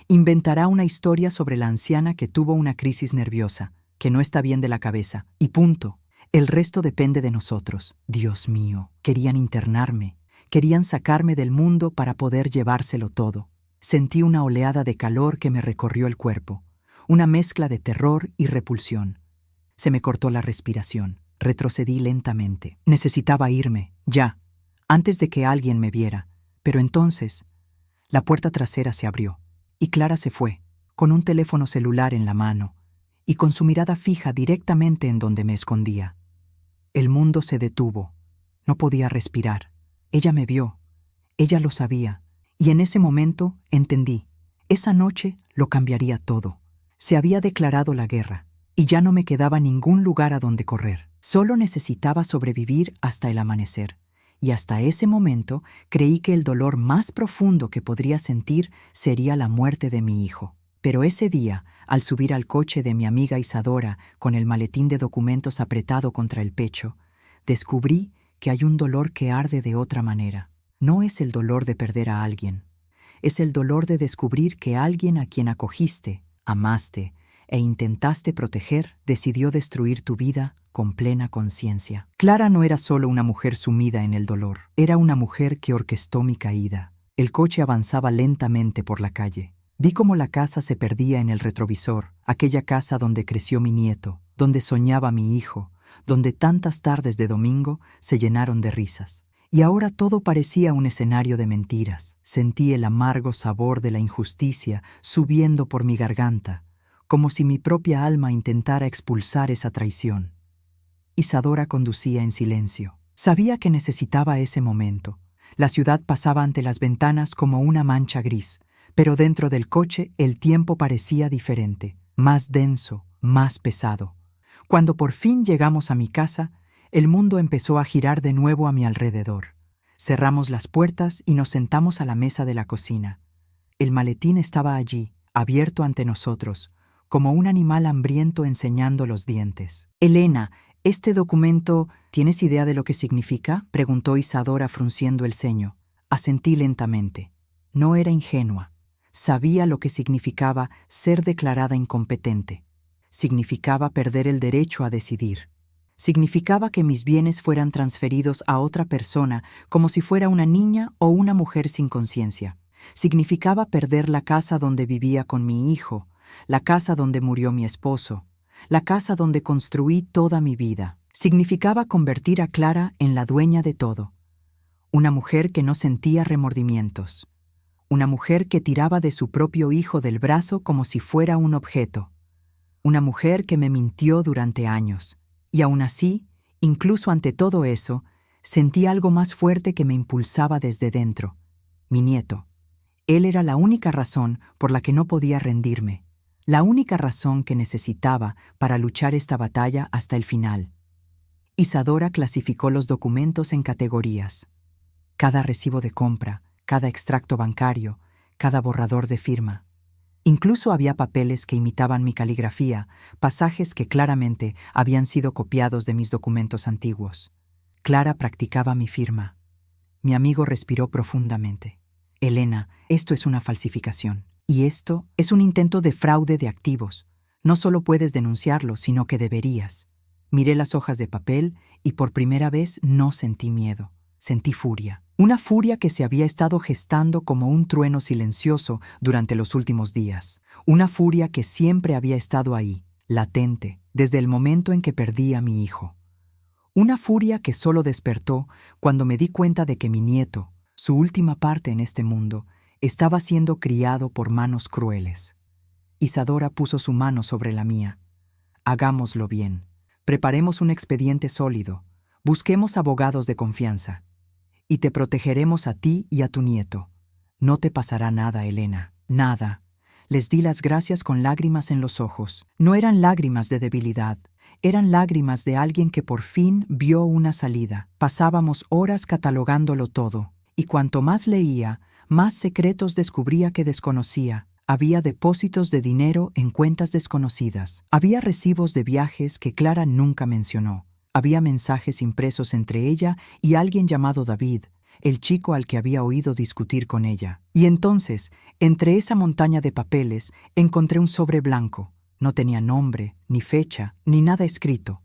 Inventará una historia sobre la anciana que tuvo una crisis nerviosa, que no está bien de la cabeza, y punto. El resto depende de nosotros. Dios mío, querían internarme. Querían sacarme del mundo para poder llevárselo todo. Sentí una oleada de calor que me recorrió el cuerpo, una mezcla de terror y repulsión. Se me cortó la respiración. Retrocedí lentamente. Necesitaba irme, ya, antes de que alguien me viera. Pero entonces, la puerta trasera se abrió, y Clara se fue, con un teléfono celular en la mano, y con su mirada fija directamente en donde me escondía. El mundo se detuvo. No podía respirar. Ella me vio, ella lo sabía, y en ese momento entendí. Esa noche lo cambiaría todo. Se había declarado la guerra, y ya no me quedaba ningún lugar a donde correr. Solo necesitaba sobrevivir hasta el amanecer, y hasta ese momento creí que el dolor más profundo que podría sentir sería la muerte de mi hijo. Pero ese día, al subir al coche de mi amiga Isadora con el maletín de documentos apretado contra el pecho, descubrí que hay un dolor que arde de otra manera. No es el dolor de perder a alguien. Es el dolor de descubrir que alguien a quien acogiste, amaste e intentaste proteger decidió destruir tu vida con plena conciencia. Clara no era solo una mujer sumida en el dolor. Era una mujer que orquestó mi caída. El coche avanzaba lentamente por la calle. Vi cómo la casa se perdía en el retrovisor, aquella casa donde creció mi nieto, donde soñaba mi hijo, donde tantas tardes de domingo se llenaron de risas. Y ahora todo parecía un escenario de mentiras. Sentí el amargo sabor de la injusticia subiendo por mi garganta, como si mi propia alma intentara expulsar esa traición. Isadora conducía en silencio. Sabía que necesitaba ese momento. La ciudad pasaba ante las ventanas como una mancha gris, pero dentro del coche el tiempo parecía diferente, más denso, más pesado. Cuando por fin llegamos a mi casa, el mundo empezó a girar de nuevo a mi alrededor. Cerramos las puertas y nos sentamos a la mesa de la cocina. El maletín estaba allí, abierto ante nosotros, como un animal hambriento enseñando los dientes. Elena, ¿este documento, tienes idea de lo que significa?, preguntó Isadora frunciendo el ceño. Asentí lentamente. No era ingenua. Sabía lo que significaba ser declarada incompetente. Significaba perder el derecho a decidir. Significaba que mis bienes fueran transferidos a otra persona como si fuera una niña o una mujer sin conciencia. Significaba perder la casa donde vivía con mi hijo, la casa donde murió mi esposo, la casa donde construí toda mi vida. Significaba convertir a Clara en la dueña de todo. Una mujer que no sentía remordimientos. Una mujer que tiraba de su propio hijo del brazo como si fuera un objeto. Una mujer que me mintió durante años. Y aún así, incluso ante todo eso, sentí algo más fuerte que me impulsaba desde dentro. Mi nieto. Él era la única razón por la que no podía rendirme. La única razón que necesitaba para luchar esta batalla hasta el final. Isadora clasificó los documentos en categorías. Cada recibo de compra, cada extracto bancario, cada borrador de firma. Incluso había papeles que imitaban mi caligrafía, pasajes que claramente habían sido copiados de mis documentos antiguos. Clara practicaba mi firma. Mi amigo respiró profundamente. Elena, esto es una falsificación. Y esto es un intento de fraude de activos. No solo puedes denunciarlo, sino que deberías. Miré las hojas de papel y por primera vez no sentí miedo. Sentí furia. Una furia que se había estado gestando como un trueno silencioso durante los últimos días. Una furia que siempre había estado ahí, latente, desde el momento en que perdí a mi hijo. Una furia que solo despertó cuando me di cuenta de que mi nieto, su última parte en este mundo, estaba siendo criado por manos crueles. Isadora puso su mano sobre la mía. Hagámoslo bien. Preparemos un expediente sólido. Busquemos abogados de confianza. Y te protegeremos a ti y a tu nieto. No te pasará nada, Elena. Nada. Les di las gracias con lágrimas en los ojos. No eran lágrimas de debilidad. Eran lágrimas de alguien que por fin vio una salida. Pasábamos horas catalogándolo todo. Y cuanto más leía, más secretos descubría que desconocía. Había depósitos de dinero en cuentas desconocidas. Había recibos de viajes que Clara nunca mencionó. Había mensajes impresos entre ella y alguien llamado David, el chico al que había oído discutir con ella. Y entonces, entre esa montaña de papeles, encontré un sobre blanco. No tenía nombre, ni fecha, ni nada escrito.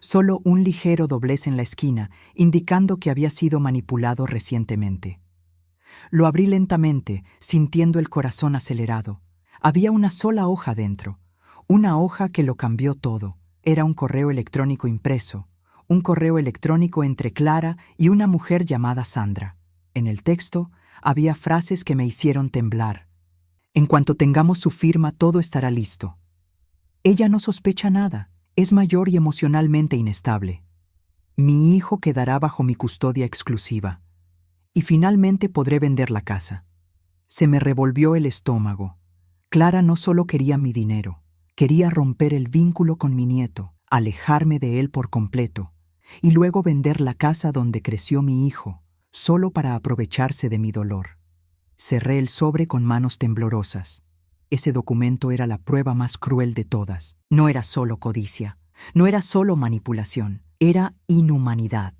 Solo un ligero doblez en la esquina, indicando que había sido manipulado recientemente. Lo abrí lentamente, sintiendo el corazón acelerado. Había una sola hoja dentro, una hoja que lo cambió todo. Era un correo electrónico impreso, un correo electrónico entre Clara y una mujer llamada Sandra. En el texto había frases que me hicieron temblar. En cuanto tengamos su firma, todo estará listo. Ella no sospecha nada, es mayor y emocionalmente inestable. Mi hijo quedará bajo mi custodia exclusiva. Y finalmente podré vender la casa. Se me revolvió el estómago. Clara no solo quería mi dinero. Quería romper el vínculo con mi nieto, alejarme de él por completo, y luego vender la casa donde creció mi hijo, solo para aprovecharse de mi dolor. Cerré el sobre con manos temblorosas. Ese documento era la prueba más cruel de todas. No era solo codicia, no era solo manipulación, era inhumanidad.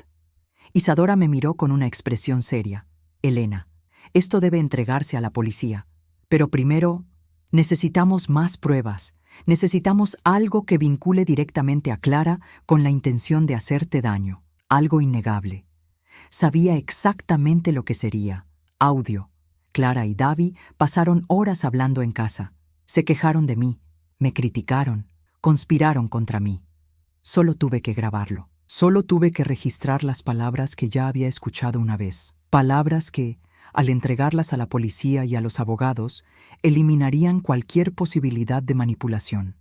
Isadora me miró con una expresión seria. Elena, esto debe entregarse a la policía, pero primero necesitamos más pruebas. Necesitamos algo que vincule directamente a Clara con la intención de hacerte daño, algo innegable. Sabía exactamente lo que sería. Audio. Clara y Davi pasaron horas hablando en casa. Se quejaron de mí, me criticaron, conspiraron contra mí. Solo tuve que grabarlo. Solo tuve que registrar las palabras que ya había escuchado una vez. Palabras que, al entregarlas a la policía y a los abogados, eliminarían cualquier posibilidad de manipulación.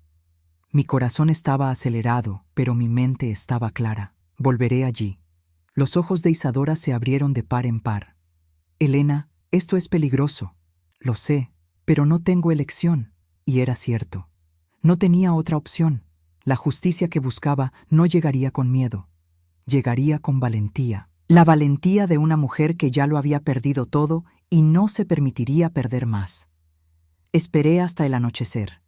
Mi corazón estaba acelerado, pero mi mente estaba clara. Volveré allí. Los ojos de Isadora se abrieron de par en par. Elena, esto es peligroso. Lo sé, pero no tengo elección. Y era cierto. No tenía otra opción. La justicia que buscaba no llegaría con miedo. Llegaría con valentía. La valentía de una mujer que ya lo había perdido todo y no se permitiría perder más. Esperé hasta el anochecer.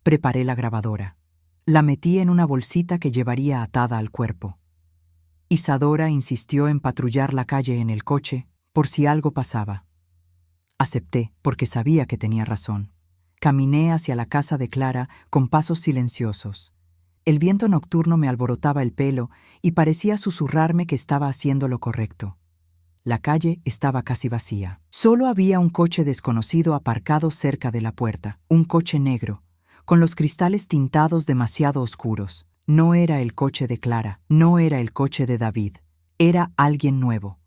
Preparé la grabadora. La metí en una bolsita que llevaría atada al cuerpo. Isadora insistió en patrullar la calle en el coche por si algo pasaba. Acepté porque sabía que tenía razón. Caminé hacia la casa de Clara con pasos silenciosos. El viento nocturno me alborotaba el pelo y parecía susurrarme que estaba haciendo lo correcto. La calle estaba casi vacía. Solo había un coche desconocido aparcado cerca de la puerta, un coche negro, con los cristales tintados demasiado oscuros. No era el coche de Clara, no era el coche de David, era alguien nuevo.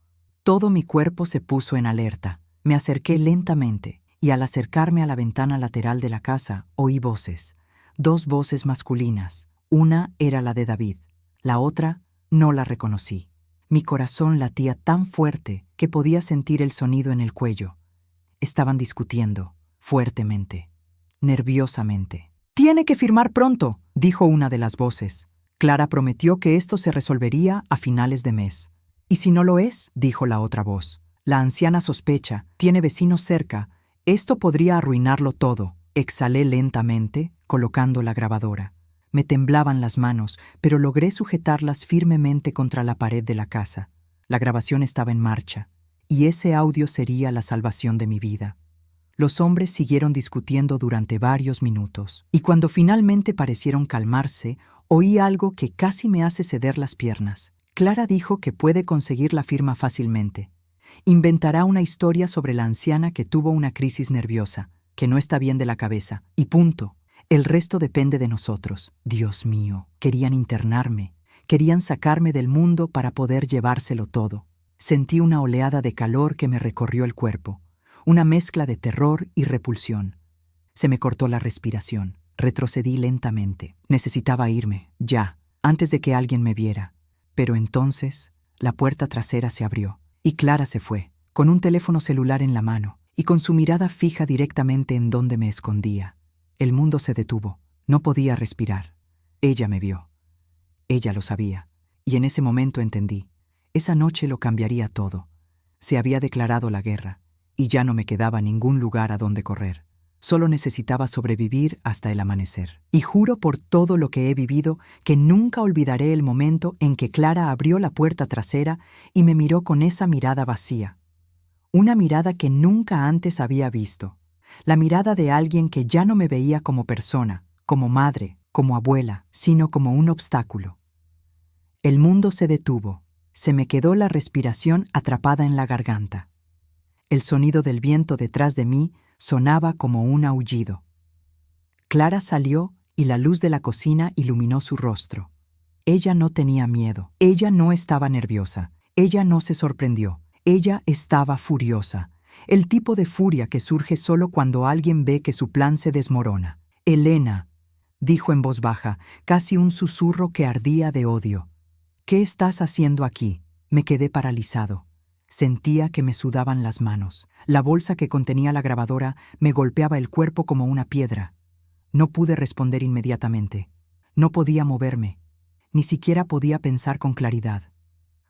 Todo mi cuerpo se puso en alerta. Me acerqué lentamente y al acercarme a la ventana lateral de la casa oí voces, 2 voces masculinas. Una era la de David, la otra no la reconocí. Mi corazón latía tan fuerte que podía sentir el sonido en el cuello. Estaban discutiendo, fuertemente, nerviosamente. «Tiene que firmar pronto», dijo una de las voces. Clara prometió que esto se resolvería a finales de mes. «¿Y si no lo es?», dijo la otra voz. «La anciana sospecha, tiene vecinos cerca. Esto podría arruinarlo todo». Exhalé lentamente, colocando la grabadora. Me temblaban las manos, pero logré sujetarlas firmemente contra la pared de la casa. La grabación estaba en marcha, y ese audio sería la salvación de mi vida. Los hombres siguieron discutiendo durante varios minutos, y cuando finalmente parecieron calmarse, oí algo que casi me hace ceder las piernas. Clara dijo que puede conseguir la firma fácilmente. Inventará una historia sobre la anciana que tuvo una crisis nerviosa, que no está bien de la cabeza, y punto. El resto depende de nosotros. Dios mío, querían internarme, querían sacarme del mundo para poder llevárselo todo. Sentí una oleada de calor que me recorrió el cuerpo, una mezcla de terror y repulsión. Se me cortó la respiración. Retrocedí lentamente. Necesitaba irme, ya, antes de que alguien me viera. Pero entonces, la puerta trasera se abrió, y Clara se fue, con un teléfono celular en la mano, y con su mirada fija directamente en donde me escondía. El mundo se detuvo. No podía respirar. Ella me vio. Ella lo sabía. Y en ese momento entendí. Esa noche lo cambiaría todo. Se había declarado la guerra, y ya no me quedaba ningún lugar a donde correr. Solo necesitaba sobrevivir hasta el amanecer. Y juro por todo lo que he vivido que nunca olvidaré el momento en que Clara abrió la puerta trasera y me miró con esa mirada vacía. Una mirada que nunca antes había visto. La mirada de alguien que ya no me veía como persona, como madre, como abuela, sino como un obstáculo. El mundo se detuvo. Se me quedó la respiración atrapada en la garganta. El sonido del viento detrás de mí sonaba como un aullido. Clara salió y la luz de la cocina iluminó su rostro. Ella no tenía miedo. Ella no estaba nerviosa. Ella no se sorprendió. Ella estaba furiosa. El tipo de furia que surge solo cuando alguien ve que su plan se desmorona. «Elena», dijo en voz baja, casi un susurro que ardía de odio. «¿Qué estás haciendo aquí?» Me quedé paralizado. Sentía que me sudaban las manos. La bolsa que contenía la grabadora me golpeaba el cuerpo como una piedra. No pude responder inmediatamente. No podía moverme. Ni siquiera podía pensar con claridad.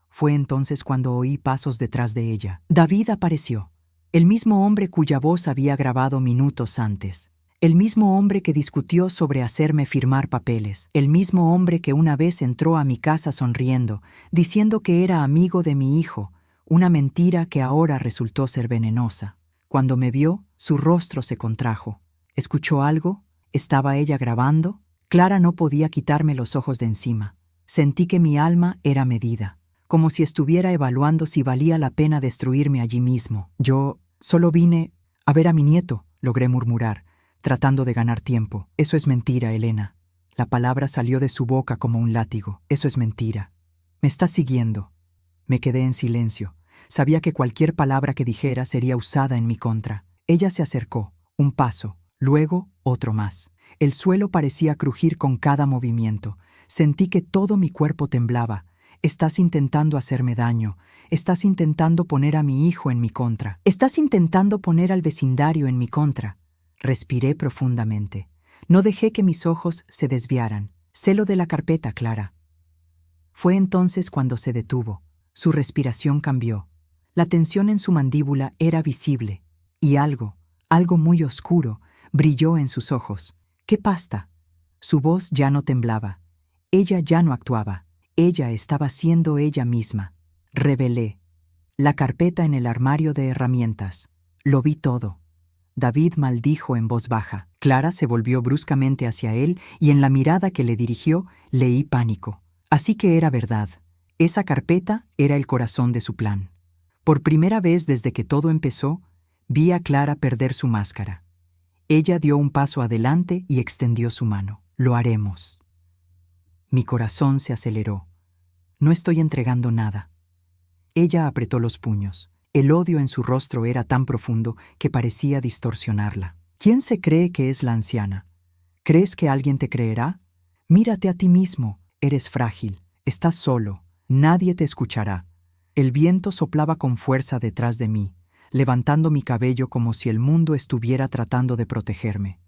Fue entonces cuando oí pasos detrás de ella. David apareció. El mismo hombre cuya voz había grabado minutos antes. El mismo hombre que discutió sobre hacerme firmar papeles. El mismo hombre que una vez entró a mi casa sonriendo, diciendo que era amigo de mi hijo, una mentira que ahora resultó ser venenosa. Cuando me vio, su rostro se contrajo. ¿Escuchó algo? ¿Estaba ella grabando? Clara no podía quitarme los ojos de encima. Sentí que mi alma era medida, como si estuviera evaluando si valía la pena destruirme allí mismo. «Yo solo vine a ver a mi nieto», logré murmurar, tratando de ganar tiempo. «Eso es mentira, Elena». La palabra salió de su boca como un látigo. «Eso es mentira. ¿Me estás siguiendo?» Me quedé en silencio. Sabía que cualquier palabra que dijera sería usada en mi contra. Ella se acercó, un paso, luego otro más. El suelo parecía crujir con cada movimiento. Sentí que todo mi cuerpo temblaba. «Estás intentando hacerme daño. Estás intentando poner a mi hijo en mi contra. Estás intentando poner al vecindario en mi contra». Respiré profundamente. No dejé que mis ojos se desviaran. «Sé lo de la carpeta, Clara». Fue entonces cuando se detuvo. Su respiración cambió. La tensión en su mandíbula era visible, y algo muy oscuro, brilló en sus ojos. ¿Qué pasta? Su voz ya no temblaba. Ella ya no actuaba. Ella estaba siendo ella misma. Revelé la carpeta en el armario de herramientas. Lo vi todo. David maldijo en voz baja. Clara se volvió bruscamente hacia él y en la mirada que le dirigió leí pánico. Así que era verdad. Esa carpeta era el corazón de su plan. Por primera vez desde que todo empezó, vi a Clara perder su máscara. Ella dio un paso adelante y extendió su mano. Lo haremos. Mi corazón se aceleró. No estoy entregando nada. Ella apretó los puños. El odio en su rostro era tan profundo que parecía distorsionarla. ¿Quién se cree que es la anciana? ¿Crees que alguien te creerá? Mírate a ti mismo. Eres frágil. Estás solo. Nadie te escuchará. El viento soplaba con fuerza detrás de mí, levantando mi cabello como si el mundo estuviera tratando de protegerme.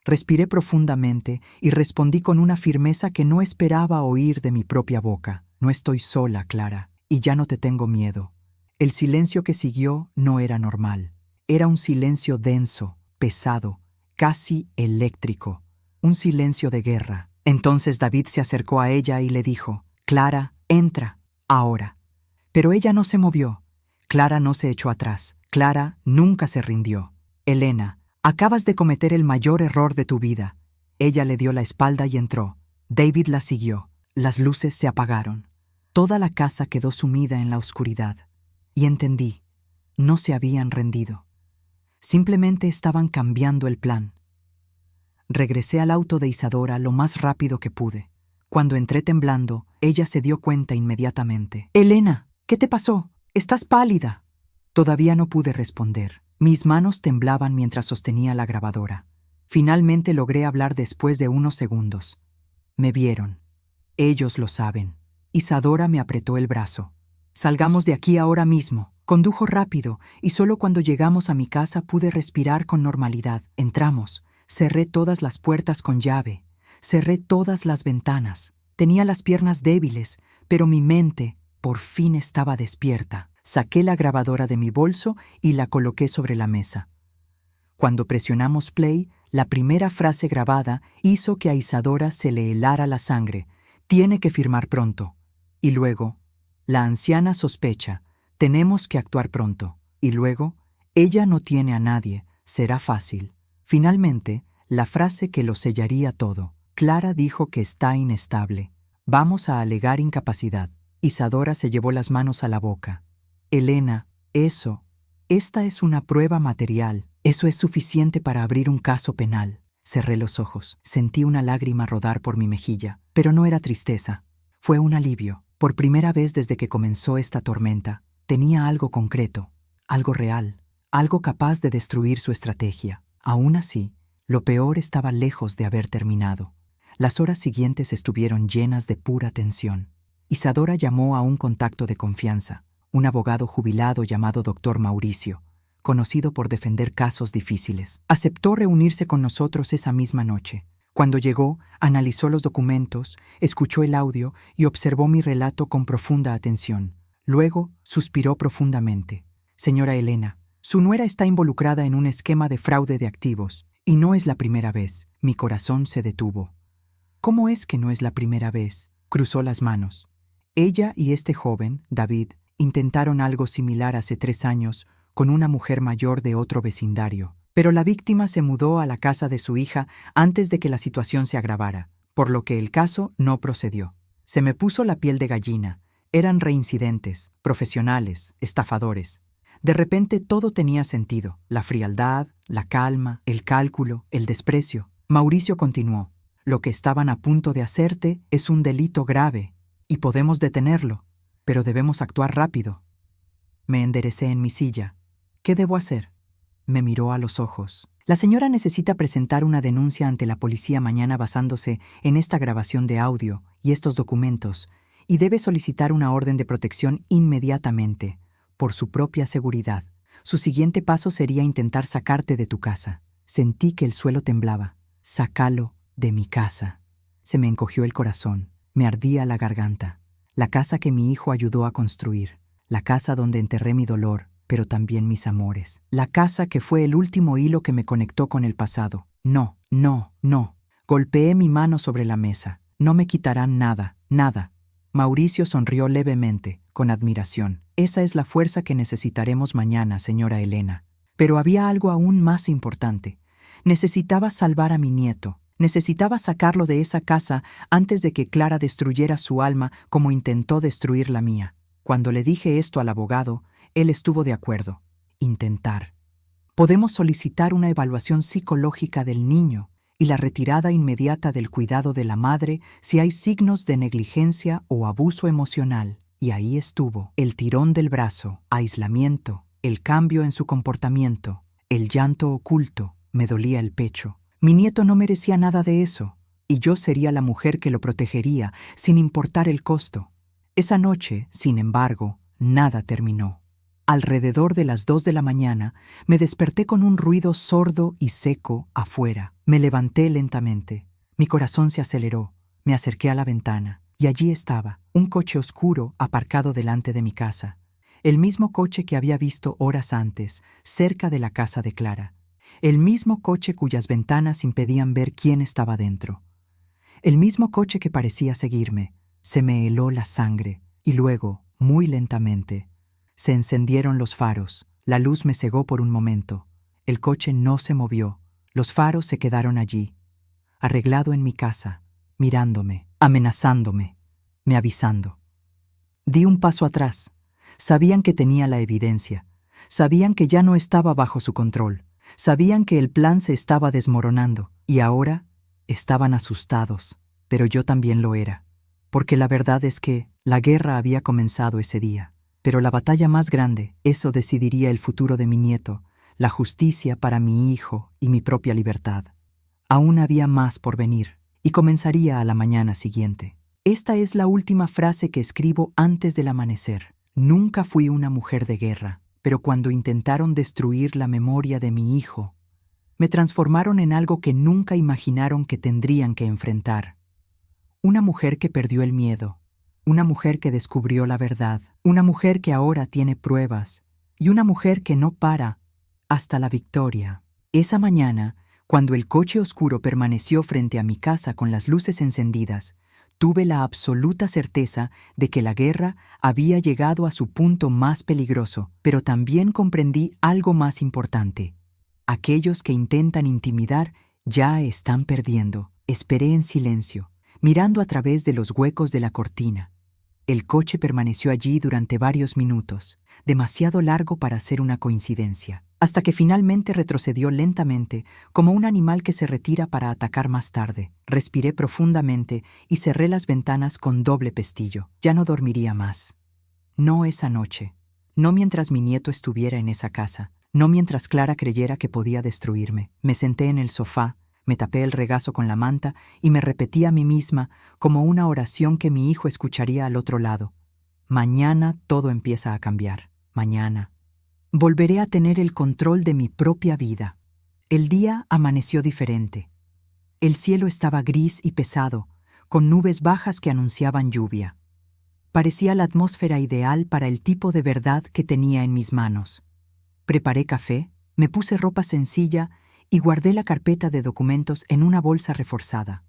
Respiré profundamente y respondí con una firmeza que no esperaba oír de mi propia boca. No estoy sola, Clara, y ya no te tengo miedo. El silencio que siguió no era normal. Era un silencio denso, pesado, casi eléctrico. Un silencio de guerra. Entonces David se acercó a ella y le dijo: «Clara, entra, ahora». Pero ella no se movió. Clara no se echó atrás. Clara nunca se rindió. «Elena, acabas de cometer el mayor error de tu vida». Ella le dio la espalda y entró. David la siguió. Las luces se apagaron. Toda la casa quedó sumida en la oscuridad. Y entendí. No se habían rendido. Simplemente estaban cambiando el plan. Regresé al auto de Isadora lo más rápido que pude. Cuando entré temblando, ella se dio cuenta inmediatamente. «Elena, ¿qué te pasó? Estás pálida». Todavía no pude responder. Mis manos temblaban mientras sostenía la grabadora. Finalmente logré hablar después de unos segundos. Me vieron. Ellos lo saben. Isadora me apretó el brazo. «Salgamos de aquí ahora mismo». Condujo rápido y solo cuando llegamos a mi casa pude respirar con normalidad. Entramos. Cerré todas las puertas con llave. Cerré todas las ventanas. Tenía las piernas débiles, pero mi mente por fin estaba despierta. Saqué la grabadora de mi bolso y la coloqué sobre la mesa. Cuando presionamos play, la primera frase grabada hizo que a Isadora se le helara la sangre. «Tiene que firmar pronto». Y luego, «La anciana sospecha. Tenemos que actuar pronto». Y luego, «Ella no tiene a nadie. Será fácil». Finalmente, la frase que lo sellaría todo. Clara dijo que está inestable. Vamos a alegar incapacidad. Isadora se llevó las manos a la boca. «Elena, esta es una prueba material. Eso es suficiente para abrir un caso penal». Cerré los ojos. Sentí una lágrima rodar por mi mejilla, pero no era tristeza. Fue un alivio. Por primera vez desde que comenzó esta tormenta, tenía algo concreto, algo real, algo capaz de destruir su estrategia. Aún así, lo peor estaba lejos de haber terminado. Las horas siguientes estuvieron llenas de pura tensión. Isadora llamó a un contacto de confianza, un abogado jubilado llamado Dr. Mauricio, conocido por defender casos difíciles. Aceptó reunirse con nosotros esa misma noche. Cuando llegó, analizó los documentos, escuchó el audio y observó mi relato con profunda atención. Luego, suspiró profundamente. «Señora Elena, su nuera está involucrada en un esquema de fraude de activos, y no es la primera vez». Mi corazón se detuvo. «¿Cómo es que no es la primera vez?». Cruzó las manos. «Ella y este joven, David, intentaron algo similar hace 3 años con una mujer mayor de otro vecindario. Pero la víctima se mudó a la casa de su hija antes de que la situación se agravara, por lo que el caso no procedió. Se me puso la piel de gallina. Eran reincidentes, profesionales, estafadores. De repente todo tenía sentido. La frialdad, la calma, el cálculo, el desprecio». Mauricio continuó. «Lo que estaban a punto de hacerte es un delito grave, y podemos detenerlo, pero debemos actuar rápido». Me enderecé en mi silla. «¿Qué debo hacer?». Me miró a los ojos. «La señora necesita presentar una denuncia ante la policía mañana basándose en esta grabación de audio y estos documentos, y debe solicitar una orden de protección inmediatamente, por su propia seguridad. Su siguiente paso sería intentar sacarte de tu casa». Sentí que el suelo temblaba. «Sácalo de mi casa». Se me encogió el corazón. Me ardía la garganta. La casa que mi hijo ayudó a construir. La casa donde enterré mi dolor, pero también mis amores. La casa que fue el último hilo que me conectó con el pasado. No, no, no. Golpeé mi mano sobre la mesa. No me quitarán nada, nada. Mauricio sonrió levemente, con admiración. Esa es la fuerza que necesitaremos mañana, señora Elena. Pero había algo aún más importante. Necesitaba salvar a mi nieto. Necesitaba sacarlo de esa casa antes de que Clara destruyera su alma como intentó destruir la mía. Cuando le dije esto al abogado, él estuvo de acuerdo. Intentar. Podemos solicitar una evaluación psicológica del niño y la retirada inmediata del cuidado de la madre si hay signos de negligencia o abuso emocional. Y ahí estuvo, el tirón del brazo, aislamiento, el cambio en su comportamiento, el llanto oculto, me dolía el pecho. Mi nieto no merecía nada de eso, y yo sería la mujer que lo protegería, sin importar el costo. Esa noche, sin embargo, nada terminó. Alrededor de las 2 de la mañana, me desperté con un ruido sordo y seco afuera. Me levanté lentamente. Mi corazón se aceleró. Me acerqué a la ventana, y allí estaba, un coche oscuro aparcado delante de mi casa. El mismo coche que había visto horas antes, cerca de la casa de Clara. El mismo coche cuyas ventanas impedían ver quién estaba dentro. El mismo coche que parecía seguirme. Se me heló la sangre, y luego, muy lentamente, se encendieron los faros. La luz me cegó por un momento. El coche no se movió. Los faros se quedaron allí, arreglado en mi casa, mirándome, amenazándome, me avisando. Di un paso atrás. Sabían que tenía la evidencia. Sabían que ya no estaba bajo su control. Sabían que el plan se estaba desmoronando. Y ahora estaban asustados. Pero yo también lo era. Porque la verdad es que la guerra había comenzado ese día. Pero la batalla más grande, eso decidiría el futuro de mi nieto, la justicia para mi hijo y mi propia libertad. Aún había más por venir, y comenzaría a la mañana siguiente. Esta es la última frase que escribo antes del amanecer. Nunca fui una mujer de guerra, pero cuando intentaron destruir la memoria de mi hijo, me transformaron en algo que nunca imaginaron que tendrían que enfrentar. Una mujer que perdió el miedo. Una mujer que descubrió la verdad, una mujer que ahora tiene pruebas, y una mujer que no para hasta la victoria. Esa mañana, cuando el coche oscuro permaneció frente a mi casa con las luces encendidas, tuve la absoluta certeza de que la guerra había llegado a su punto más peligroso, pero también comprendí algo más importante. Aquellos que intentan intimidar ya están perdiendo. Esperé en silencio, mirando a través de los huecos de la cortina. El coche permaneció allí durante varios minutos, demasiado largo para ser una coincidencia, hasta que finalmente retrocedió lentamente, como un animal que se retira para atacar más tarde. Respiré profundamente y cerré las ventanas con doble pestillo. Ya no dormiría más. No esa noche. No mientras mi nieto estuviera en esa casa. No mientras Clara creyera que podía destruirme. Me senté en el sofá, me tapé el regazo con la manta y me repetí a mí misma como una oración que mi hijo escucharía al otro lado. Mañana todo empieza a cambiar. Mañana. Volveré a tener el control de mi propia vida. El día amaneció diferente. El cielo estaba gris y pesado, con nubes bajas que anunciaban lluvia. Parecía la atmósfera ideal para el tipo de verdad que tenía en mis manos. Preparé café, me puse ropa sencilla y guardé la carpeta de documentos en una bolsa reforzada.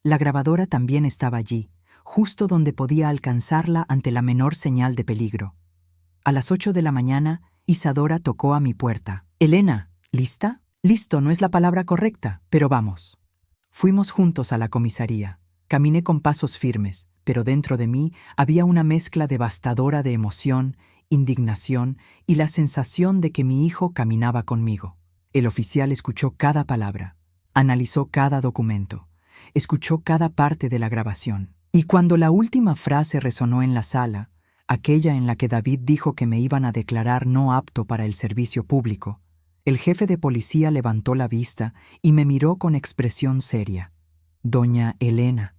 La grabadora también estaba allí, justo donde podía alcanzarla ante la menor señal de peligro. A las 8 de la mañana, Isadora tocó a mi puerta. «Elena, ¿lista?» «Listo, no es la palabra correcta, pero vamos». Fuimos juntos a la comisaría. Caminé con pasos firmes, pero dentro de mí había una mezcla devastadora de emoción, indignación y la sensación de que mi hijo caminaba conmigo. El oficial escuchó cada palabra, analizó cada documento, escuchó cada parte de la grabación. Y cuando la última frase resonó en la sala, aquella en la que David dijo que me iban a declarar no apto para el servicio público, el jefe de policía levantó la vista y me miró con expresión seria. «Doña Elena,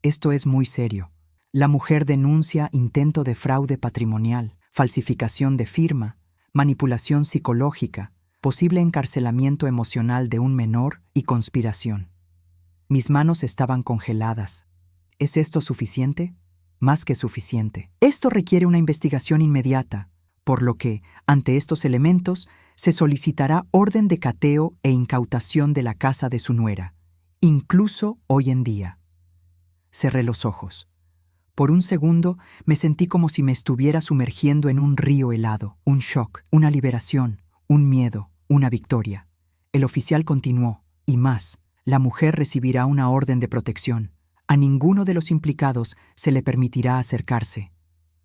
esto es muy serio. La mujer denuncia intento de fraude patrimonial, falsificación de firma, manipulación psicológica, posible encarcelamiento emocional de un menor y conspiración». Mis manos estaban congeladas. ¿Es esto suficiente? Más que suficiente. Esto requiere una investigación inmediata, por lo que, ante estos elementos, se solicitará orden de cateo e incautación de la casa de su nuera, incluso hoy en día. Cerré los ojos. Por un segundo me sentí como si me estuviera sumergiendo en un río helado, un shock, una liberación, un miedo, una victoria. El oficial continuó, y más, la mujer recibirá una orden de protección. A ninguno de los implicados se le permitirá acercarse.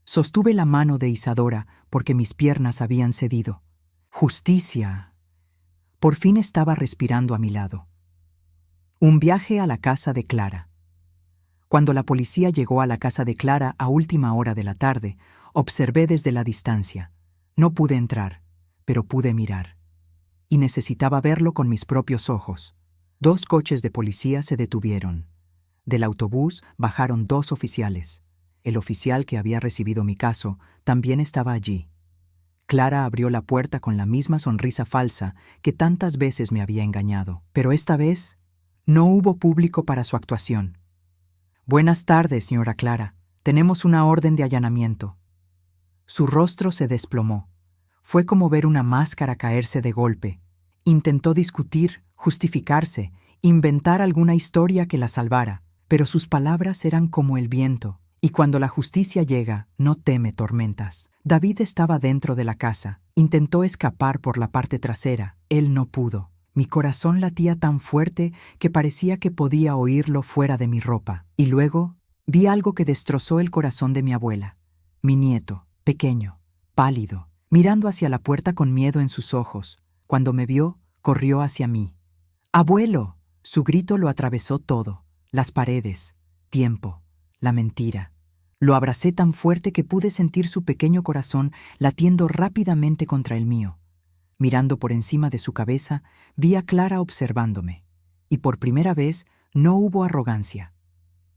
Sostuve la mano de Isadora porque mis piernas habían cedido. Justicia. Por fin estaba respirando a mi lado. Un viaje a la casa de Clara. Cuando la policía llegó a la casa de Clara a última hora de la tarde, observé desde la distancia. No pude entrar, pero pude mirar. Y necesitaba verlo con mis propios ojos. 2 coches de policía se detuvieron. Del autobús bajaron 2 oficiales. El oficial que había recibido mi caso también estaba allí. Clara abrió la puerta con la misma sonrisa falsa que tantas veces me había engañado. Pero esta vez no hubo público para su actuación. «Buenas tardes, señora Clara. Tenemos una orden de allanamiento». Su rostro se desplomó. Fue como ver una máscara caerse de golpe. Intentó discutir, justificarse, inventar alguna historia que la salvara, pero sus palabras eran como el viento, y cuando la justicia llega, no teme tormentas. David estaba dentro de la casa. Intentó escapar por la parte trasera. Él no pudo. Mi corazón latía tan fuerte que parecía que podía oírlo fuera de mi ropa. Y luego vi algo que destrozó el corazón de mi abuela. Mi nieto, pequeño, pálido, mirando hacia la puerta con miedo en sus ojos. Cuando me vio, corrió hacia mí. ¡Abuelo! Su grito lo atravesó todo. Las paredes, tiempo, la mentira. Lo abracé tan fuerte que pude sentir su pequeño corazón latiendo rápidamente contra el mío. Mirando por encima de su cabeza, vi a Clara observándome. Y por primera vez no hubo arrogancia.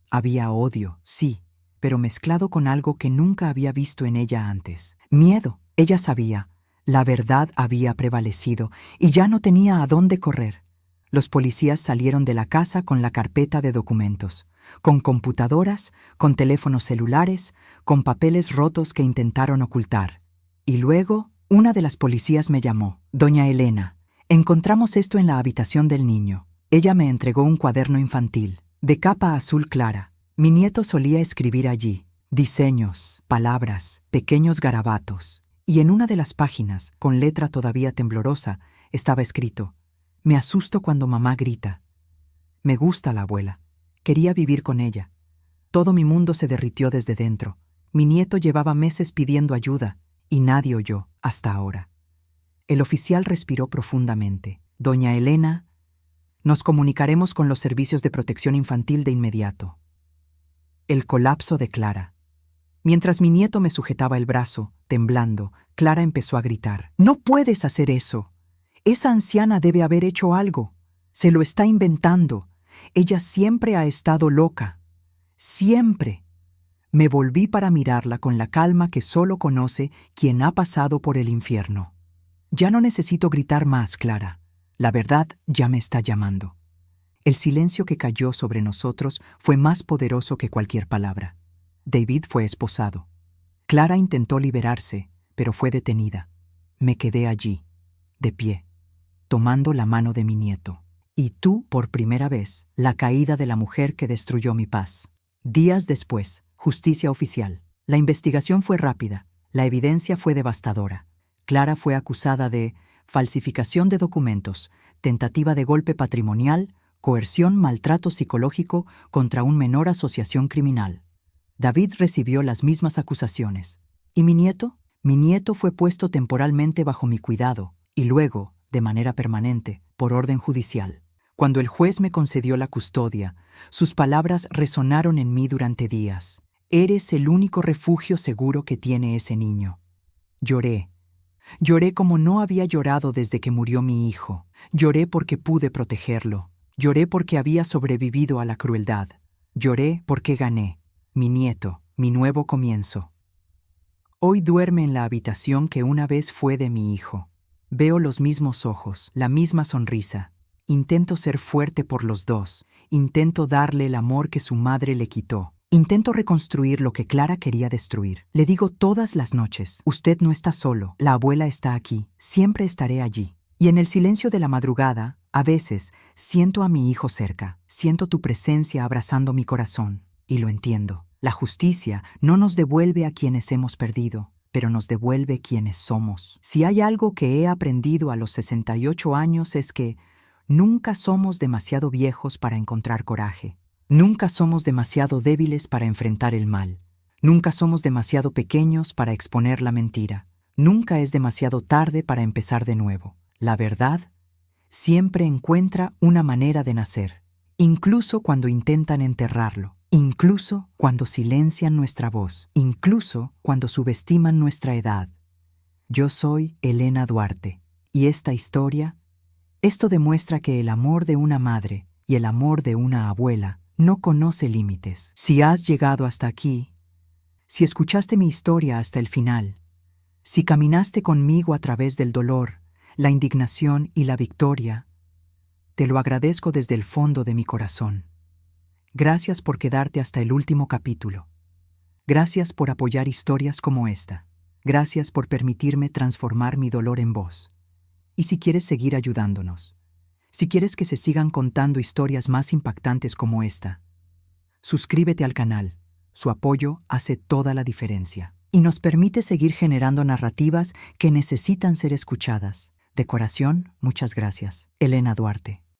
Había odio, sí, pero mezclado con algo que nunca había visto en ella antes. Miedo. Ella sabía. La verdad había prevalecido y ya no tenía a dónde correr. Los policías salieron de la casa con la carpeta de documentos, con computadoras, con teléfonos celulares, con papeles rotos que intentaron ocultar. Y luego, una de las policías me llamó. «Doña Elena, encontramos esto en la habitación del niño». Ella me entregó un cuaderno infantil, de capa azul clara. Mi nieto solía escribir allí, diseños, palabras, pequeños garabatos. Y en una de las páginas, con letra todavía temblorosa, estaba escrito: «Me asusto cuando mamá grita». Me gusta la abuela. Quería vivir con ella. Todo mi mundo se derritió desde dentro. Mi nieto llevaba meses pidiendo ayuda, y nadie oyó, hasta ahora. El oficial respiró profundamente. «Doña Elena, nos comunicaremos con los servicios de protección infantil de inmediato». El colapso de Clara. Mientras mi nieto me sujetaba el brazo, temblando, Clara empezó a gritar: «¡No puedes hacer eso! Esa anciana debe haber hecho algo. Se lo está inventando. Ella siempre ha estado loca. Siempre». Me volví para mirarla con la calma que solo conoce quien ha pasado por el infierno. «Ya no necesito gritar más, Clara. La verdad ya me está llamando». El silencio que cayó sobre nosotros fue más poderoso que cualquier palabra. David fue esposado. Clara intentó liberarse, pero fue detenida. Me quedé allí, de pie, tomando la mano de mi nieto. Y tú, por primera vez, la caída de la mujer que destruyó mi paz. Días después, justicia oficial. La investigación fue rápida. La evidencia fue devastadora. Clara fue acusada de falsificación de documentos, tentativa de golpe patrimonial, coerción, maltrato psicológico contra un menor, asociación criminal. David recibió las mismas acusaciones. ¿Y mi nieto? Mi nieto fue puesto temporalmente bajo mi cuidado y luego, de manera permanente, por orden judicial. Cuando el juez me concedió la custodia, sus palabras resonaron en mí durante días. «Eres el único refugio seguro que tiene ese niño». Lloré. Lloré como no había llorado desde que murió mi hijo. Lloré porque pude protegerlo. Lloré porque había sobrevivido a la crueldad. Lloré porque gané. Mi nieto, mi nuevo comienzo. Hoy duerme en la habitación que una vez fue de mi hijo. Veo los mismos ojos, la misma sonrisa. Intento ser fuerte por los dos. Intento darle el amor que su madre le quitó. Intento reconstruir lo que Clara quería destruir. Le digo todas las noches: «Usted no está solo. La abuela está aquí. Siempre estaré allí». Y en el silencio de la madrugada, a veces, siento a mi hijo cerca, siento tu presencia abrazando mi corazón, y lo entiendo. La justicia no nos devuelve a quienes hemos perdido, pero nos devuelve quienes somos. Si hay algo que he aprendido a los 68 años es que nunca somos demasiado viejos para encontrar coraje. Nunca somos demasiado débiles para enfrentar el mal. Nunca somos demasiado pequeños para exponer la mentira. Nunca es demasiado tarde para empezar de nuevo. La verdad siempre encuentra una manera de nacer, incluso cuando intentan enterrarlo, incluso cuando silencian nuestra voz, incluso cuando subestiman nuestra edad. Yo soy Elena Duarte, y esta historia, esto demuestra que el amor de una madre y el amor de una abuela no conoce límites. Si has llegado hasta aquí, si escuchaste mi historia hasta el final, si caminaste conmigo a través del dolor, la indignación y la victoria, te lo agradezco desde el fondo de mi corazón. Gracias por quedarte hasta el último capítulo. Gracias por apoyar historias como esta. Gracias por permitirme transformar mi dolor en voz. Y si quieres seguir ayudándonos, si quieres que se sigan contando historias más impactantes como esta, suscríbete al canal. Su apoyo hace toda la diferencia y nos permite seguir generando narrativas que necesitan ser escuchadas. De corazón, muchas gracias. Elena Duarte.